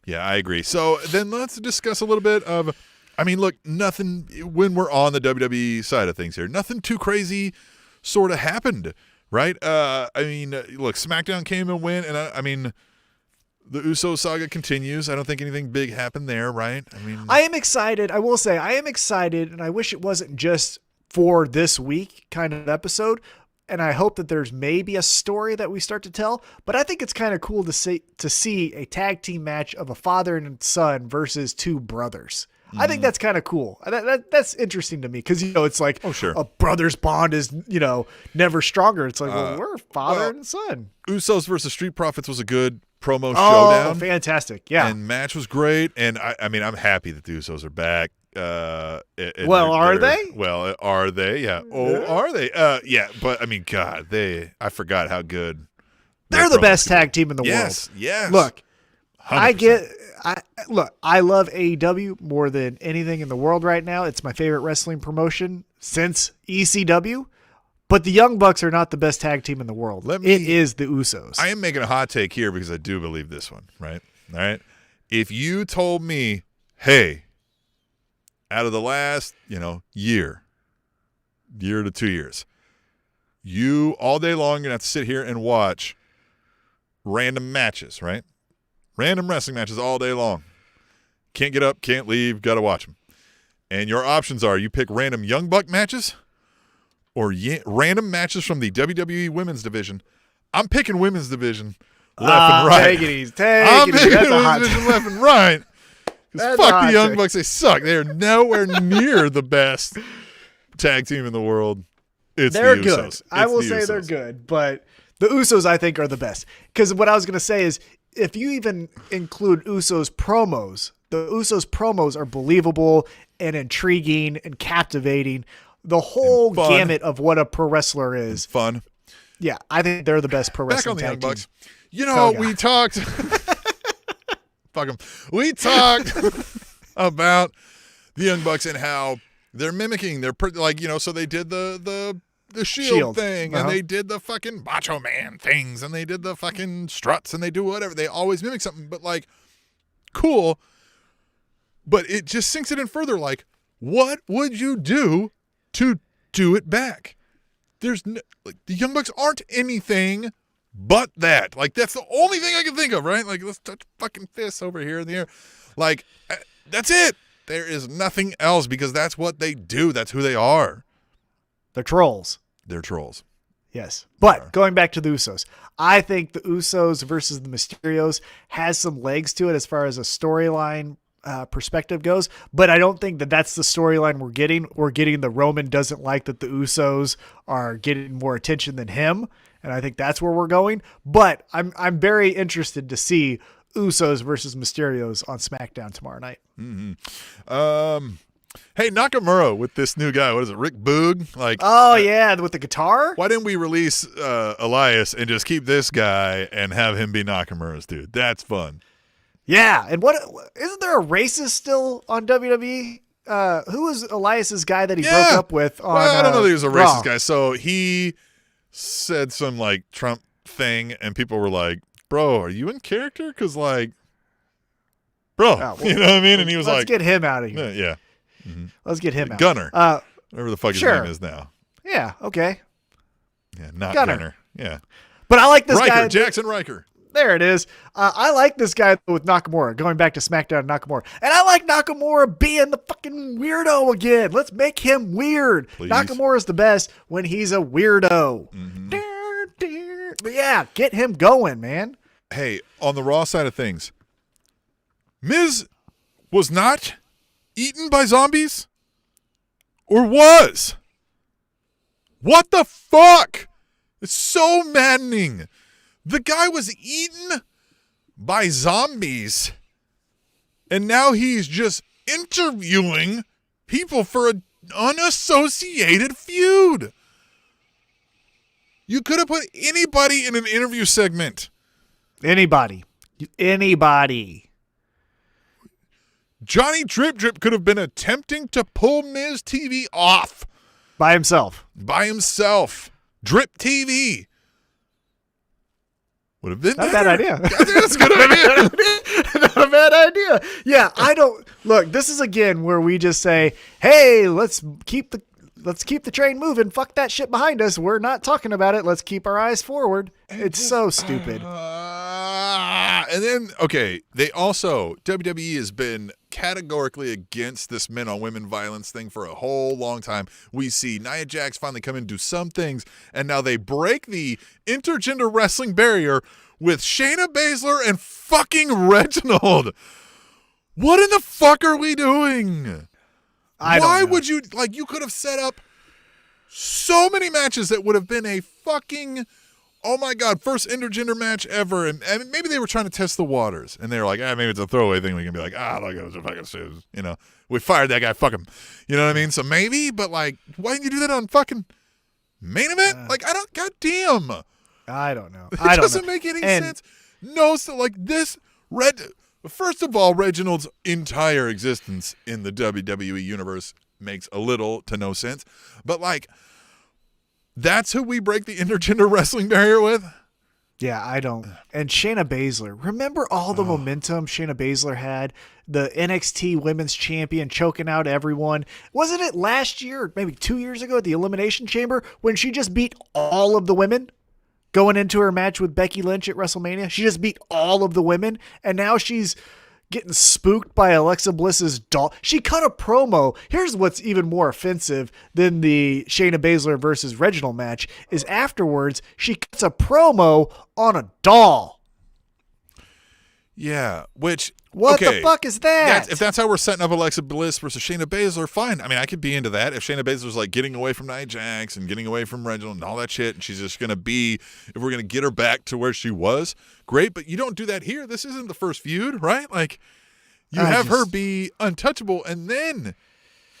Yeah, I agree. So then let's discuss a little bit of I mean, look, nothing when we're on the WWE side of things here, nothing too crazy sort of happened, right? I mean, look, SmackDown came and went, and I mean, the Uso saga continues. I don't think anything big happened there, right? I mean, I am excited. I will say I am excited, and I wish it wasn't just for this week kind of episode. And I hope that there's maybe a story that we start to tell. But I think it's kind of cool to see a tag team match of a father and son versus two brothers. I think that's kind of cool. That's interesting to me because, it's like a brother's bond is, never stronger. It's like, we're father and son. Usos versus Street Profits was a good promo showdown. Oh, fantastic. Yeah. And match was great. And I mean, I'm happy that the Usos are back. Are they? Well, are they? Yeah. Oh, are they? Yeah. But I mean, God, I forgot how good. They're the best tag team in the world. Yes. Look, 100%. I love AEW more than anything in the world right now. It's my favorite wrestling promotion since ECW. But the Young Bucks are not the best tag team in the world. It is the Usos. I am making a hot take here because I do believe this one, right? All right. If you told me, hey, out of the last, year to 2 years, you all day long, you're going to have to sit here and watch random matches, right? Random wrestling matches all day long. Can't get up, can't leave, got to watch them. And your options are you pick random Young Buck matches or random matches from the WWE Women's Division. I'm picking Women's Division left and right. Take it easy. I'm picking Women's Division left and right. Because fuck the Young Bucks, they suck. They are nowhere near the best tag team in the world. They're good. I will say they're good, but the Usos I think are the best. Because what I was going to say is if you even include Usos promos, the Usos promos are believable and intriguing and captivating. The whole gamut of what a pro wrestler is. And fun. Yeah, I think they're the best pro wrestling tag team. Back on the Young Bucks. We talked. Fuck them. We talked about the Young Bucks and how they're mimicking. They're so they did the shield thing, and they did the fucking Macho Man things, and they did the fucking struts, and they do whatever. They always mimic something, but cool. But it just sinks it in further. What would you do to do it back? There's the Young Bucks aren't anything but that. That's the only thing I can think of, right? Let's touch fucking fists over here in the air. That's it. There is nothing else because that's what they do. That's who they are. They're trolls. They're trolls. Yes. But going back to the Usos, I think the Usos versus the Mysterios has some legs to it as far as a storyline perspective goes, but I don't think that that's the storyline we're getting. We're getting the Roman doesn't like that the Usos are getting more attention than him, and I think that's where we're going. But I'm very interested to see Usos versus Mysterios on SmackDown tomorrow night. Mm-hmm. Hey, Nakamura with this new guy. What is it, Rick Boog? With the guitar? Why didn't we release Elias and just keep this guy and have him be Nakamura's dude? That's fun. Yeah, and isn't there a racist still on WWE? Who was Elias's guy that he broke up with on I don't know that he was a Raw. racist guy. So he said some Trump thing, and people were like, bro, are you in character? Because you know what I mean? And he was let's get him out of here. Yeah. Mm-hmm. Let's get him out. Gunner. Whatever the fuck his name is now. Yeah, okay. Yeah, not Gunner. Yeah. But I like this guy. Jackson Riker. There it is. I like this guy with Nakamura, going back to SmackDown Nakamura. And I like Nakamura being the fucking weirdo again. Let's make him weird. Please. Nakamura's the best when he's a weirdo. Mm-hmm. But yeah, get him going, man. Hey, on the Raw side of things, Miz was not eaten by zombies? Or was? What the fuck? It's so maddening. The guy was eaten by zombies, and now he's just interviewing people for an unassociated feud. You could have put anybody in an interview segment. Anybody. Johnny Drip Drip could have been attempting to pull Miz TV off. By himself. Drip TV. Would have been not a better. bad idea. That's a good idea. Not a bad idea. Yeah, I don't look. This is again where we just say, "Hey, let's keep the train moving. Fuck that shit behind us. We're not talking about it. Let's keep our eyes forward." It's so stupid. And then, okay, they also, WWE has been categorically against this men on women violence thing for a whole long time. We see Nia Jax finally come in and do some things, and now they break the intergender wrestling barrier with Shayna Baszler and fucking Reginald. What in the fuck are we doing? Why would you, like, you could have set up so many matches that would have been a fucking, oh my God, first intergender match ever. And maybe they were trying to test the waters. And they were like, maybe it's a throwaway thing. We can be like, look, it was a fucking shoes. You know, we fired that guy, fuck him. You know what I mean? So maybe, but like, why didn't you do that on fucking main event? Like, I don't, goddamn. I don't know. It doesn't make any sense. No, so like this, first of all, Reginald's entire existence in the WWE universe makes a little to no sense. But like, that's who we break the intergender wrestling barrier with? Yeah, I don't. And Shayna Baszler. Remember all the momentum Shayna Baszler had? The NXT Women's Champion choking out everyone. Wasn't it last year, or maybe 2 years ago at the Elimination Chamber when she just beat all of the women? Going into her match with Becky Lynch at WrestleMania, she just beat all of the women, and now she's getting spooked by Alexa Bliss's doll. She cut a promo. Here's what's even more offensive than the Shayna Baszler versus Reginald match is afterwards, she cuts a promo on a doll. Yeah, which... What the fuck is that? If that's how we're setting up Alexa Bliss versus Shayna Baszler, fine. I mean, I could be into that. If Shayna Baszler's like getting away from Nia Jax and getting away from Reginald and all that shit, and she's just going to be, if we're going to get her back to where she was, great. But you don't do that here. This isn't the first feud, right? Like, you have her be untouchable, and then,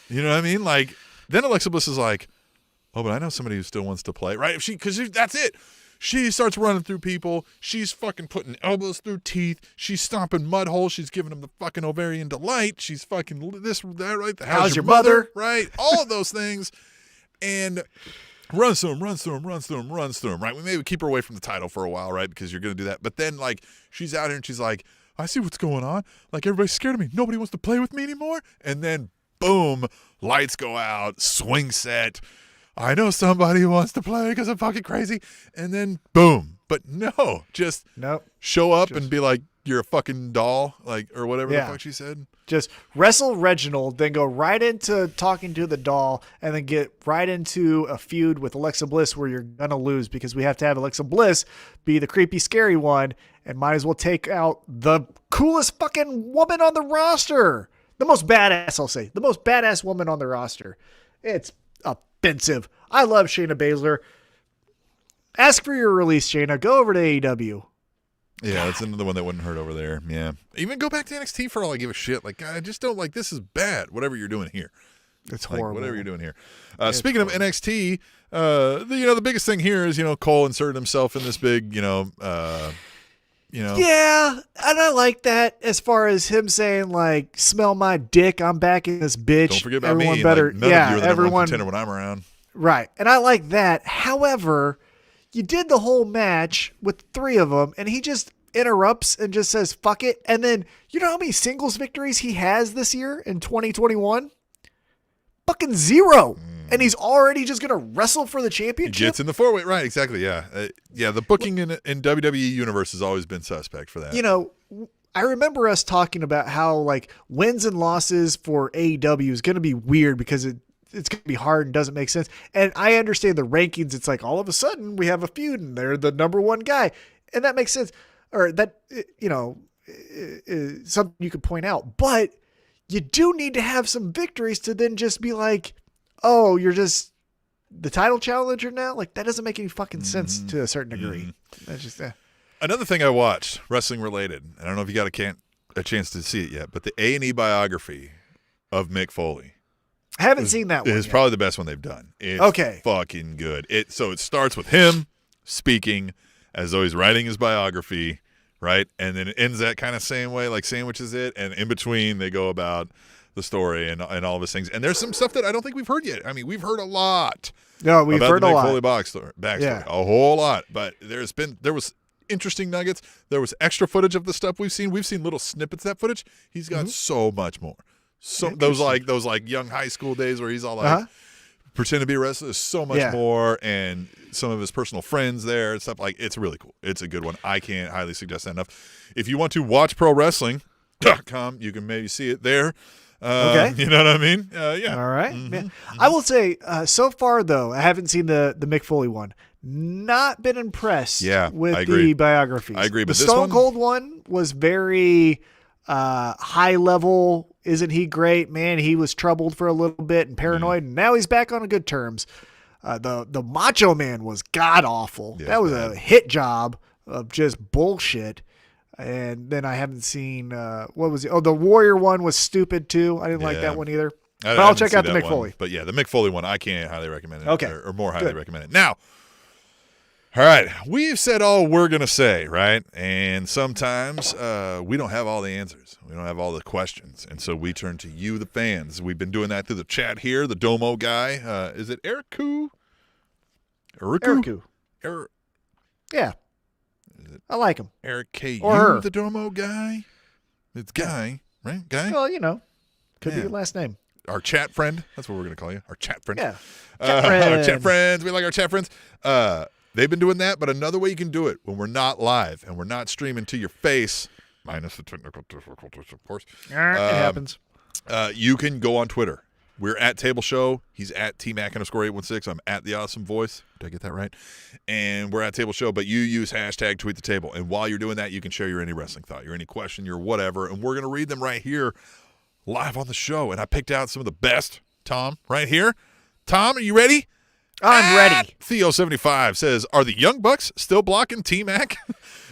you know what I mean? Like, then Alexa Bliss is like, oh, but I know somebody who still wants to play, right? Because that's it. She starts running through people. She's fucking putting elbows through teeth. She's stomping mud holes. She's giving them the fucking ovarian delight. She's fucking this, that, right? How's your mother? Right? All of those things. And runs through them, right? We maybe keep her away from the title for a while, right? Because you're going to do that. But then, like, she's out here and she's like, I see what's going on. Like, everybody's scared of me. Nobody wants to play with me anymore. And then, boom, lights go out, swing set. I know somebody who wants to play because I'm fucking crazy. And then, boom. But no, just show up and be like, you're a fucking doll, like, or whatever the fuck she said. Just wrestle Reginald, then go right into talking to the doll, and then get right into a feud with Alexa Bliss where you're going to lose because we have to have Alexa Bliss be the creepy, scary one, and might as well take out the coolest fucking woman on the roster. The most badass, I'll say. The most badass woman on the roster. It's offensive. I love Shayna Baszler. Ask for your release, Shayna. Go over to AEW. Yeah, that's another one that wouldn't hurt over there. Yeah. Even go back to NXT for all I give a shit. Like, God, I just don't like, this is bad, whatever you're doing here. It's like, horrible. Whatever you're doing here. Speaking of NXT, the biggest thing here is, Cole inserted himself in this big, Yeah, and I like that as far as him saying, like, smell my dick, I'm back in this bitch. Don't forget about everyone me. Better, like, none of you are the number one contender when I'm around. Right, and I like that. However, you did the whole match with 3 of them, and he just interrupts and just says, fuck it. And then, you know how many singles victories he has this year in 2021? Fucking 0. And he's already just going to wrestle for the championship? He gets in the 4-way. Right, exactly, yeah. The booking in WWE Universe has always been suspect for that. I remember us talking about how, like, wins and losses for AEW is going to be weird because it's going to be hard and doesn't make sense. And I understand the rankings. It's like all of a sudden we have a feud and they're the number 1 guy. And that makes sense. Or that, is something you could point out. But you do need to have some victories to then just be like, oh, you're just the title challenger now? Like, that doesn't make any fucking sense to a certain degree. That's just Another thing I watched, wrestling related, I don't know if you got a chance to see it yet, but the A&E biography of Mick Foley. I haven't seen that one. It's probably the best one they've done. It's fucking good. So it starts with him speaking as though he's writing his biography, right? And then it ends that kind of same way, like sandwiches it, and in between they go about the story and all of his things. And there's some stuff that I don't think we've heard yet. I mean, we've heard a lot. No, we've heard the a Mick lot. Foley backstory, a whole lot. But there was interesting nuggets. There was extra footage of the stuff we've seen. We've seen little snippets of that footage. He's got so much more. So those young high school days where he's all like pretend to be a wrestler. There's so much more, and some of his personal friends there and stuff. Like, it's really cool. It's a good one. I can't highly suggest that enough. If you want to watch ProWrestling.com, you can maybe see it there. Okay. You know what I mean? Yeah. All right. I will say, so far, though, I haven't seen the Mick Foley one. Not been impressed with the biographies. I agree. But the this Stone Cold one was very high level. Isn't he great? Man, he was troubled for a little bit and paranoid, and now he's back on good terms. The Macho Man was god-awful. Yeah, that was a hit job of just bullshit. And then I haven't seen, what was it? Oh, the Warrior one was stupid too. I didn't like that one either. But I'll check out the Mick Foley. But yeah, the Mick Foley one, I can't highly recommend it. Okay. Or more highly recommend it. Now, all right, we've said all we're going to say, right? And sometimes we don't have all the answers. We don't have all the questions. And so we turn to you, the fans. We've been doing that through the chat here. The Domo guy. Is it Eriku? Eriku. Yeah. I like him. Eric K. Or the Domo guy? It's Guy, right? Guy? Well, could be your last name. Our chat friend. That's what we're going to call you. Our chat friend. Yeah. Our chat friends. We like our chat friends. They've been doing that, but another way you can do it when we're not live and we're not streaming to your face, minus the technical difficulties, of course. It happens. You can go on Twitter. We're at Table Show. He's at TMac_816. I'm at The Awesome Voice. Did I get that right? And we're at Table Show, but you use hashtag Tweet the Table. And while you're doing that, you can share your any wrestling thought, your any question, your whatever. And we're going to read them right here live on the show. And I picked out some of the best, Tom, right here. Tom, are you ready? I'm ready. Theo75 says, are the Young Bucks still blocking T-Mac?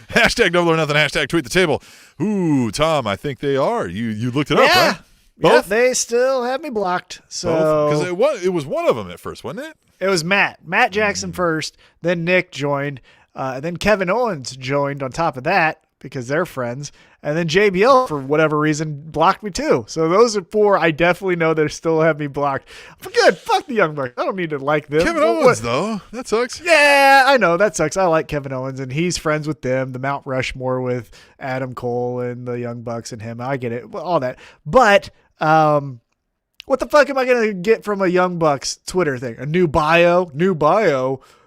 Hashtag Double or Nothing, hashtag Tweet the Table. Ooh, Tom, I think they are. You looked it up, right? Both? Yeah, they still have me blocked. So because it was one of them at first, wasn't it? It was Matt Jackson first, then Nick joined, and then Kevin Owens joined on top of that because they're friends, and then JBL for whatever reason blocked me too. So those are four I definitely know that still have me blocked. But good, fuck the Young Bucks. I don't need to like them. Kevin Owens though, that sucks. Yeah, I know that sucks. I like Kevin Owens, and he's friends with them. The Mount Rushmore with Adam Cole and the Young Bucks and him. I get it, all that, but. What the fuck am I going to get from a Young Bucks Twitter thing? A new bio?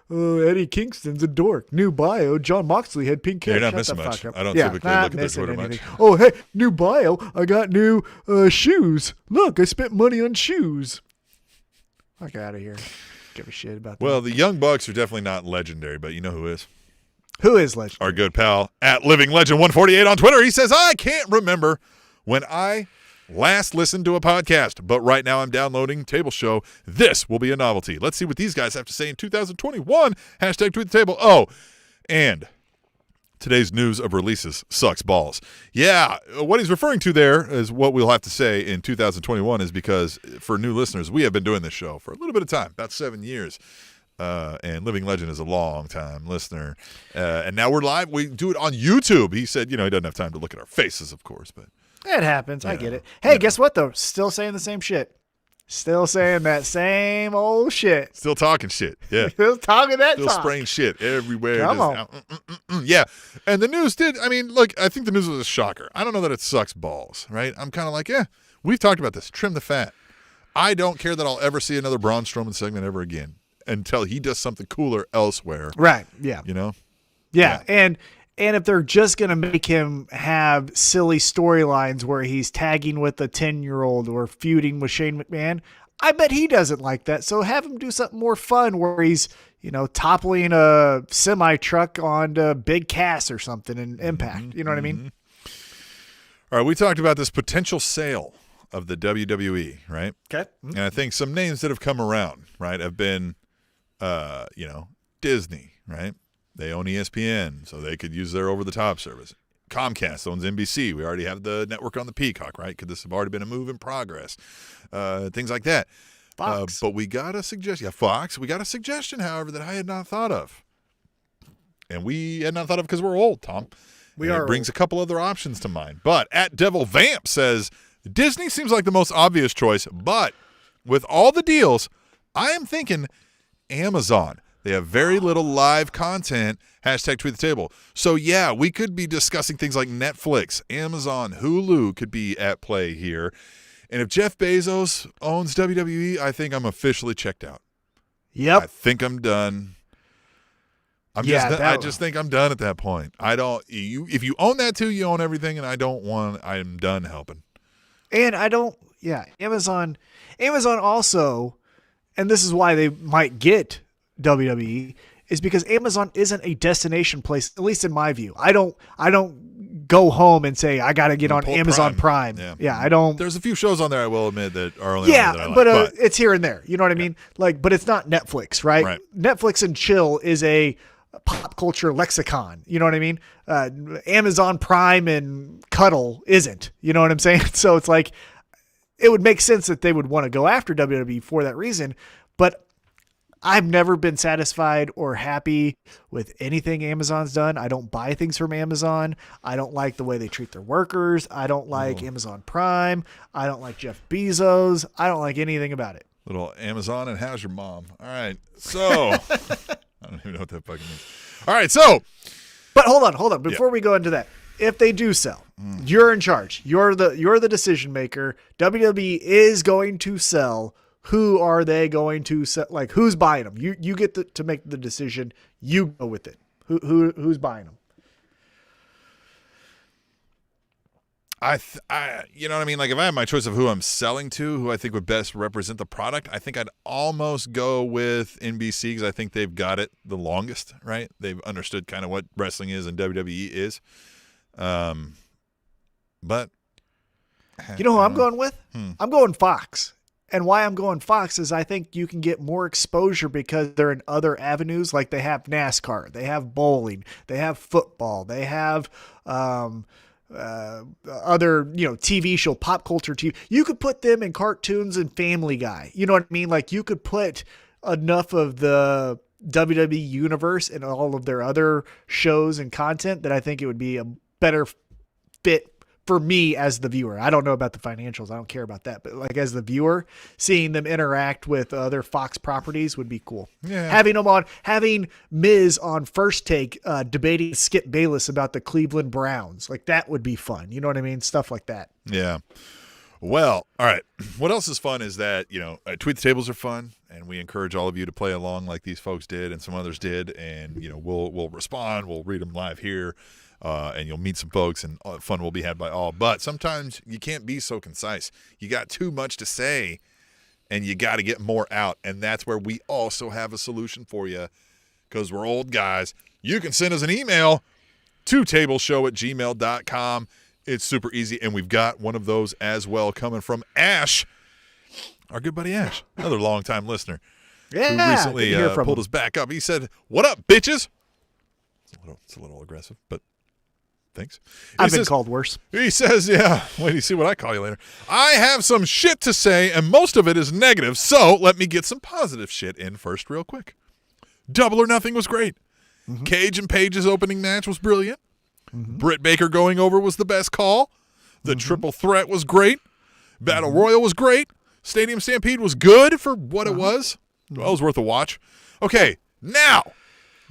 Eddie Kingston's a dork. New bio. John Moxley had pink hair. You're not missing much. I don't typically look at their Twitter much. Oh, hey, new bio. I got new shoes. Look, I spent money on shoes. Fuck out of here. Give a shit about that. Well, the Young Bucks are definitely not legendary, but you know who is? Who is legendary? Our good pal at Living Legend 148 on Twitter. He says, I can't remember when I last listened to a podcast, but right now I'm downloading Table Show. This will be a novelty. Let's see what these guys have to say in 2021. Hashtag Tweet the Table. Oh, and today's news of releases sucks balls. Yeah, what he's referring to there is what we'll have to say in 2021 is because for new listeners, we have been doing this show for a little bit of time, about 7 years. And Living Legend is a long-time listener. And now we're live. We do it on YouTube. He said, he doesn't have time to look at our faces, of course, but it happens. I get it. Hey, guess what, though? Still saying the same shit. Still saying that same old shit. Still talking shit. Yeah. Still talking that Still talk. spraying shit everywhere. Come on. Yeah. And the news I think the news was a shocker. I don't know that it sucks balls, right? I'm kind of like, we've talked about this. Trim the fat. I don't care that I'll ever see another Braun Strowman segment ever again until he does something cooler elsewhere. Right. Yeah. Yeah. And if they're just going to make him have silly storylines where he's tagging with a 10-year-old or feuding with Shane McMahon, I bet he doesn't like that. So have him do something more fun where he's, toppling a semi-truck onto Big Cass or something in Impact. You know what I mean? All right, we talked about this potential sale of the WWE, right? Okay. And I think some names that have come around, right, have been, Disney, right? They own ESPN, so they could use their over-the-top service. Comcast owns NBC. We already have the network on the Peacock, right? Could this have already been a move in progress? Things like that. Fox. But we got a suggestion. Yeah, Fox. We got a suggestion, however, that I had not thought of. And we had not thought of because we're old, Tom. It brings a couple other options to mind. But at Devil Vamp says, Disney seems like the most obvious choice, but with all the deals, I am thinking Amazon. They have very little live content, hashtag tweet the table. So, yeah, we could be discussing things like Netflix, Amazon, Hulu could be at play here. And if Jeff Bezos owns WWE, I think I'm officially checked out. Yep. I think I'm done. I just think I'm done at that point. If you own that too, you own everything, and I'm done helping. And Amazon also, and this is why they might get WWE, is because Amazon isn't a destination place, at least in my view. I don't go home and say I got to get on Amazon Prime. Yeah, I don't. There's a few shows on there, I will admit, that are only yeah, on there that I but, like, it's here and there. You know what I mean? Like, but it's not Netflix, right? Netflix and chill is a pop culture lexicon. You know what I mean? Amazon Prime and cuddle isn't. You know what I'm saying? So it's like, it would make sense that they would want to go after WWE for that reason, but I've never been satisfied or happy with anything Amazon's done. I don't buy things from Amazon. I don't like the way they treat their workers. I don't like Amazon Prime. I don't like Jeff Bezos. I don't like anything about it. Little Amazon and how's your mom? All right. So I don't even know what that fucking means. All right. So, but hold on. Before we go into that, if they do sell, you're in charge. You're the decision maker. WWE is going to sell. Who are they going to sell? Like, who's buying them? You get to make the decision. You go with it. Who's buying them? You know what I mean? Like, if I had my choice of who I'm selling to, who I think would best represent the product, I think I'd almost go with NBC because I think they've got it the longest, right? They've understood kind of what wrestling is and WWE is. But you know who I'm going with? I'm going Fox. And why I'm going Fox is I think you can get more exposure because they're in other avenues. Like, they have NASCAR, they have bowling, they have football, they have other, TV show, pop culture TV. You could put them in cartoons and Family Guy. You know what I mean? Like, you could put enough of the WWE universe and all of their other shows and content that I think it would be a better fit for me as the viewer. I don't know about the financials. I don't care about that. But like, as the viewer, seeing them interact with other Fox properties would be cool. Yeah. Having Miz on First Take debating Skip Bayless about the Cleveland Browns. Like, that would be fun. You know what I mean? Stuff like that. Yeah. Well, all right. What else is fun is that, tweet the tables are fun, and we encourage all of you to play along like these folks did and some others did. And, we'll respond. We'll read them live here. And you'll meet some folks, and fun will be had by all. But sometimes you can't be so concise. You got too much to say, and you got to get more out. And that's where we also have a solution for you, because we're old guys. You can send us an email to tableshow@gmail.com. It's super easy, and we've got one of those as well coming from Ash, our good buddy Ash, another longtime listener, who recently pulled us back up. He said, "What up, bitches?" It's a little aggressive, but thanks. I've been called worse. He says, yeah, wait till you see what I call you later. I have some shit to say, and most of it is negative, so let me get some positive shit in first real quick. Double or Nothing was great. Mm-hmm. Cage and Page's opening match was brilliant. Mm-hmm. Brit Baker going over was the best call. The triple threat was great. Battle Royal was great. Stadium Stampede was good for what it was. Well, it was worth a watch. Okay, now,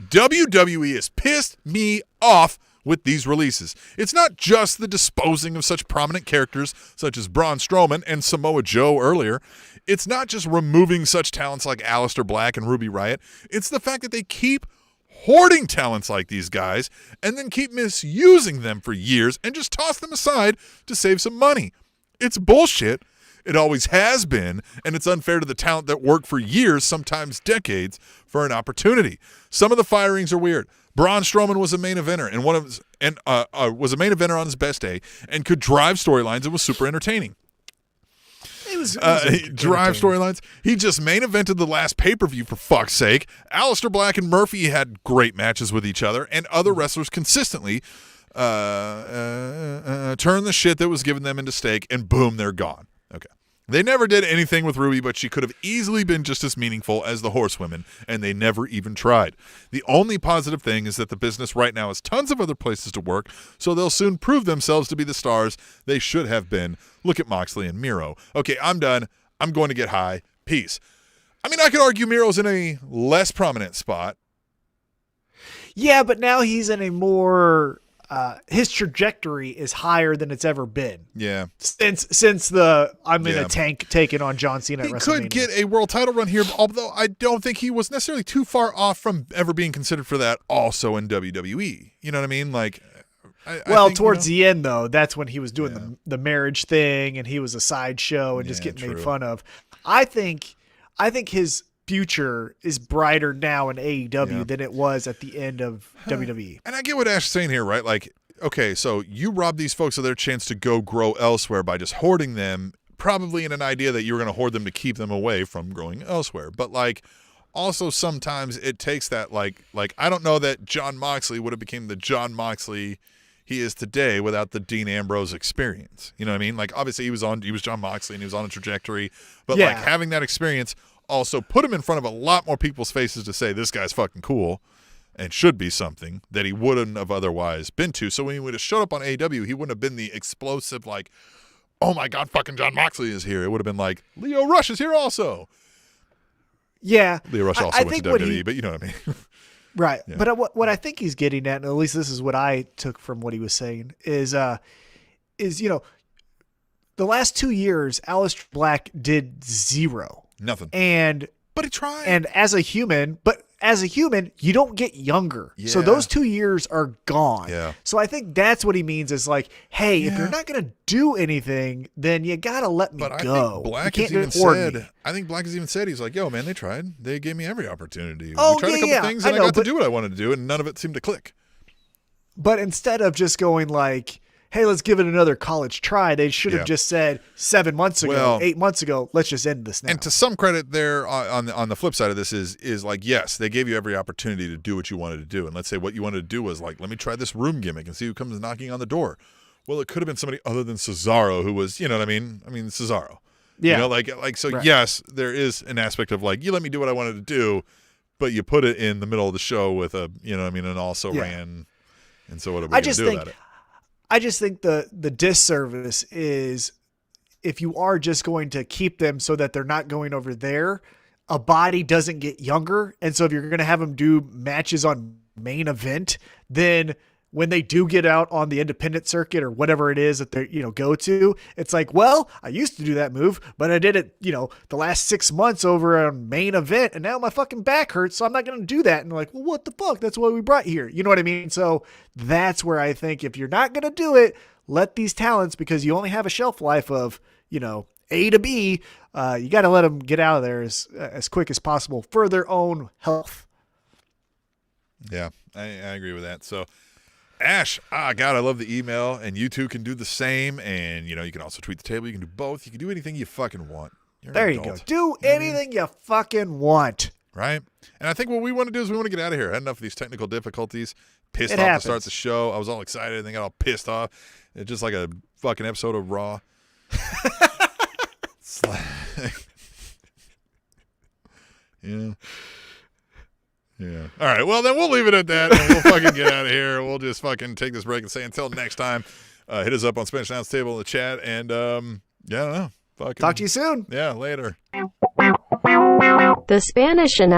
WWE has pissed me off with these releases. It's not just the disposing of such prominent characters such as Braun Strowman and Samoa Joe earlier. It's not just removing such talents like Aleister Black and Ruby Riot. It's the fact that they keep hoarding talents like these guys and then keep misusing them for years and just toss them aside to save some money. It's bullshit. It always has been, and it's unfair to the talent that worked for years, sometimes decades, for an opportunity. Some of the firings are weird. Braun Strowman was a main eventer was a main eventer on his best day and could drive storylines and was super entertaining. Drive storylines. He just main evented the last pay-per-view, for fuck's sake. Aleister Black and Murphy had great matches with each other, and other wrestlers consistently turn the shit that was given them into steak, and boom, they're gone. Okay. They never did anything with Ruby, but she could have easily been just as meaningful as the Horsewomen, and they never even tried. The only positive thing is that the business right now has tons of other places to work, so they'll soon prove themselves to be the stars they should have been. Look at Moxley and Miro. Okay, I'm done. I'm going to get high. Peace. I mean, I could argue Miro's in a less prominent spot. Yeah, but now he's in a more his trajectory is higher than it's ever been. Yeah. Since the I'm in a tank taking on John Cena at WrestleMania. He could get a world title run here, although I don't think he was necessarily too far off from ever being considered for that also in WWE. You know what I mean? Like, I think, towards the end, though, that's when he was doing the marriage thing and he was a sideshow and just getting made fun of. I think his future is brighter now in AEW than it was at the end of WWE. And I get what Ash is saying here, right? Like, okay, so you rob these folks of their chance to go grow elsewhere by just hoarding them, probably in an idea that you were going to hoard them to keep them away from growing elsewhere. But, like, also sometimes it takes that, like I don't know that Jon Moxley would have become the Jon Moxley he is today without the Dean Ambrose experience. You know what I mean? Like, obviously he was Jon Moxley and he was on a trajectory, but like having that experience also put him in front of a lot more people's faces to say this guy's fucking cool and should be something that he wouldn't have otherwise been to. So when he would have showed up on AEW, he wouldn't have been the explosive, like, oh my God, fucking Jon Moxley is here. It would have been like, Lio Rush is here also. Yeah. Lio Rush also went to WWE, but you know what I mean? Right. Yeah. But what I think he's getting at, and at least this is what I took from what he was saying, is you know, the last 2 years, Aleister Black did zero. Nothing. But he tried. And as a human, you don't get younger. Yeah. So those 2 years are gone. Yeah. So I think that's what he means is like, hey, if you're not going to do anything, then you got to let me go. I think Black has even said, he's like, yo, man, they tried. They gave me every opportunity. We tried a couple things and I got to do what I wanted to do and none of it seemed to click. But instead of just going like, hey, let's give it another college try, they should have just said 7 months ago, 8 months ago, let's just end this now. And to some credit there on the flip side of this is like, yes, they gave you every opportunity to do what you wanted to do. And let's say what you wanted to do was like, let me try this room gimmick and see who comes knocking on the door. Well, it could have been somebody other than Cesaro who was, you know what I mean? I mean, Cesaro. Yeah. You know, like so right. Yes, there is an aspect of like, you let me do what I wanted to do, but you put it in the middle of the show with a, you know what I mean, and also ran. And so what are we going to do about it? I just think the disservice is if you are just going to keep them so that they're not going over there, a body doesn't get younger. And so if you're going to have them do matches on main event, then when they do get out on the independent circuit or whatever it is that they go to, it's like, well, I used to do that move, but I did it, the last 6 months over a main event and now my fucking back hurts. So I'm not going to do that. And like, well, what the fuck? That's what we brought here. You know what I mean? So that's where I think if you're not going to do it, let these talents, because you only have a shelf life of, A to B, you got to let them get out of there as quick as possible for their own health. Yeah, I agree with that. So, Ash, God, I love the email, and you two can do the same, and, you can also tweet the table. You can do both. You can do anything you fucking want. There you go. Do anything you fucking want. Right? And I think what we want to do is we want to get out of here. I had enough of these technical difficulties. Pissed off to start the show. I was all excited, and then got all pissed off. It's just like a fucking episode of Raw. Yeah. Yeah. All right. Well, then we'll leave it at that, and we'll fucking get out of here. We'll just fucking take this break and say until next time. Hit us up on Spanish Announce Table in the chat, and yeah, I don't know. Fucking talk to you soon. Yeah, later. The Spanish Announce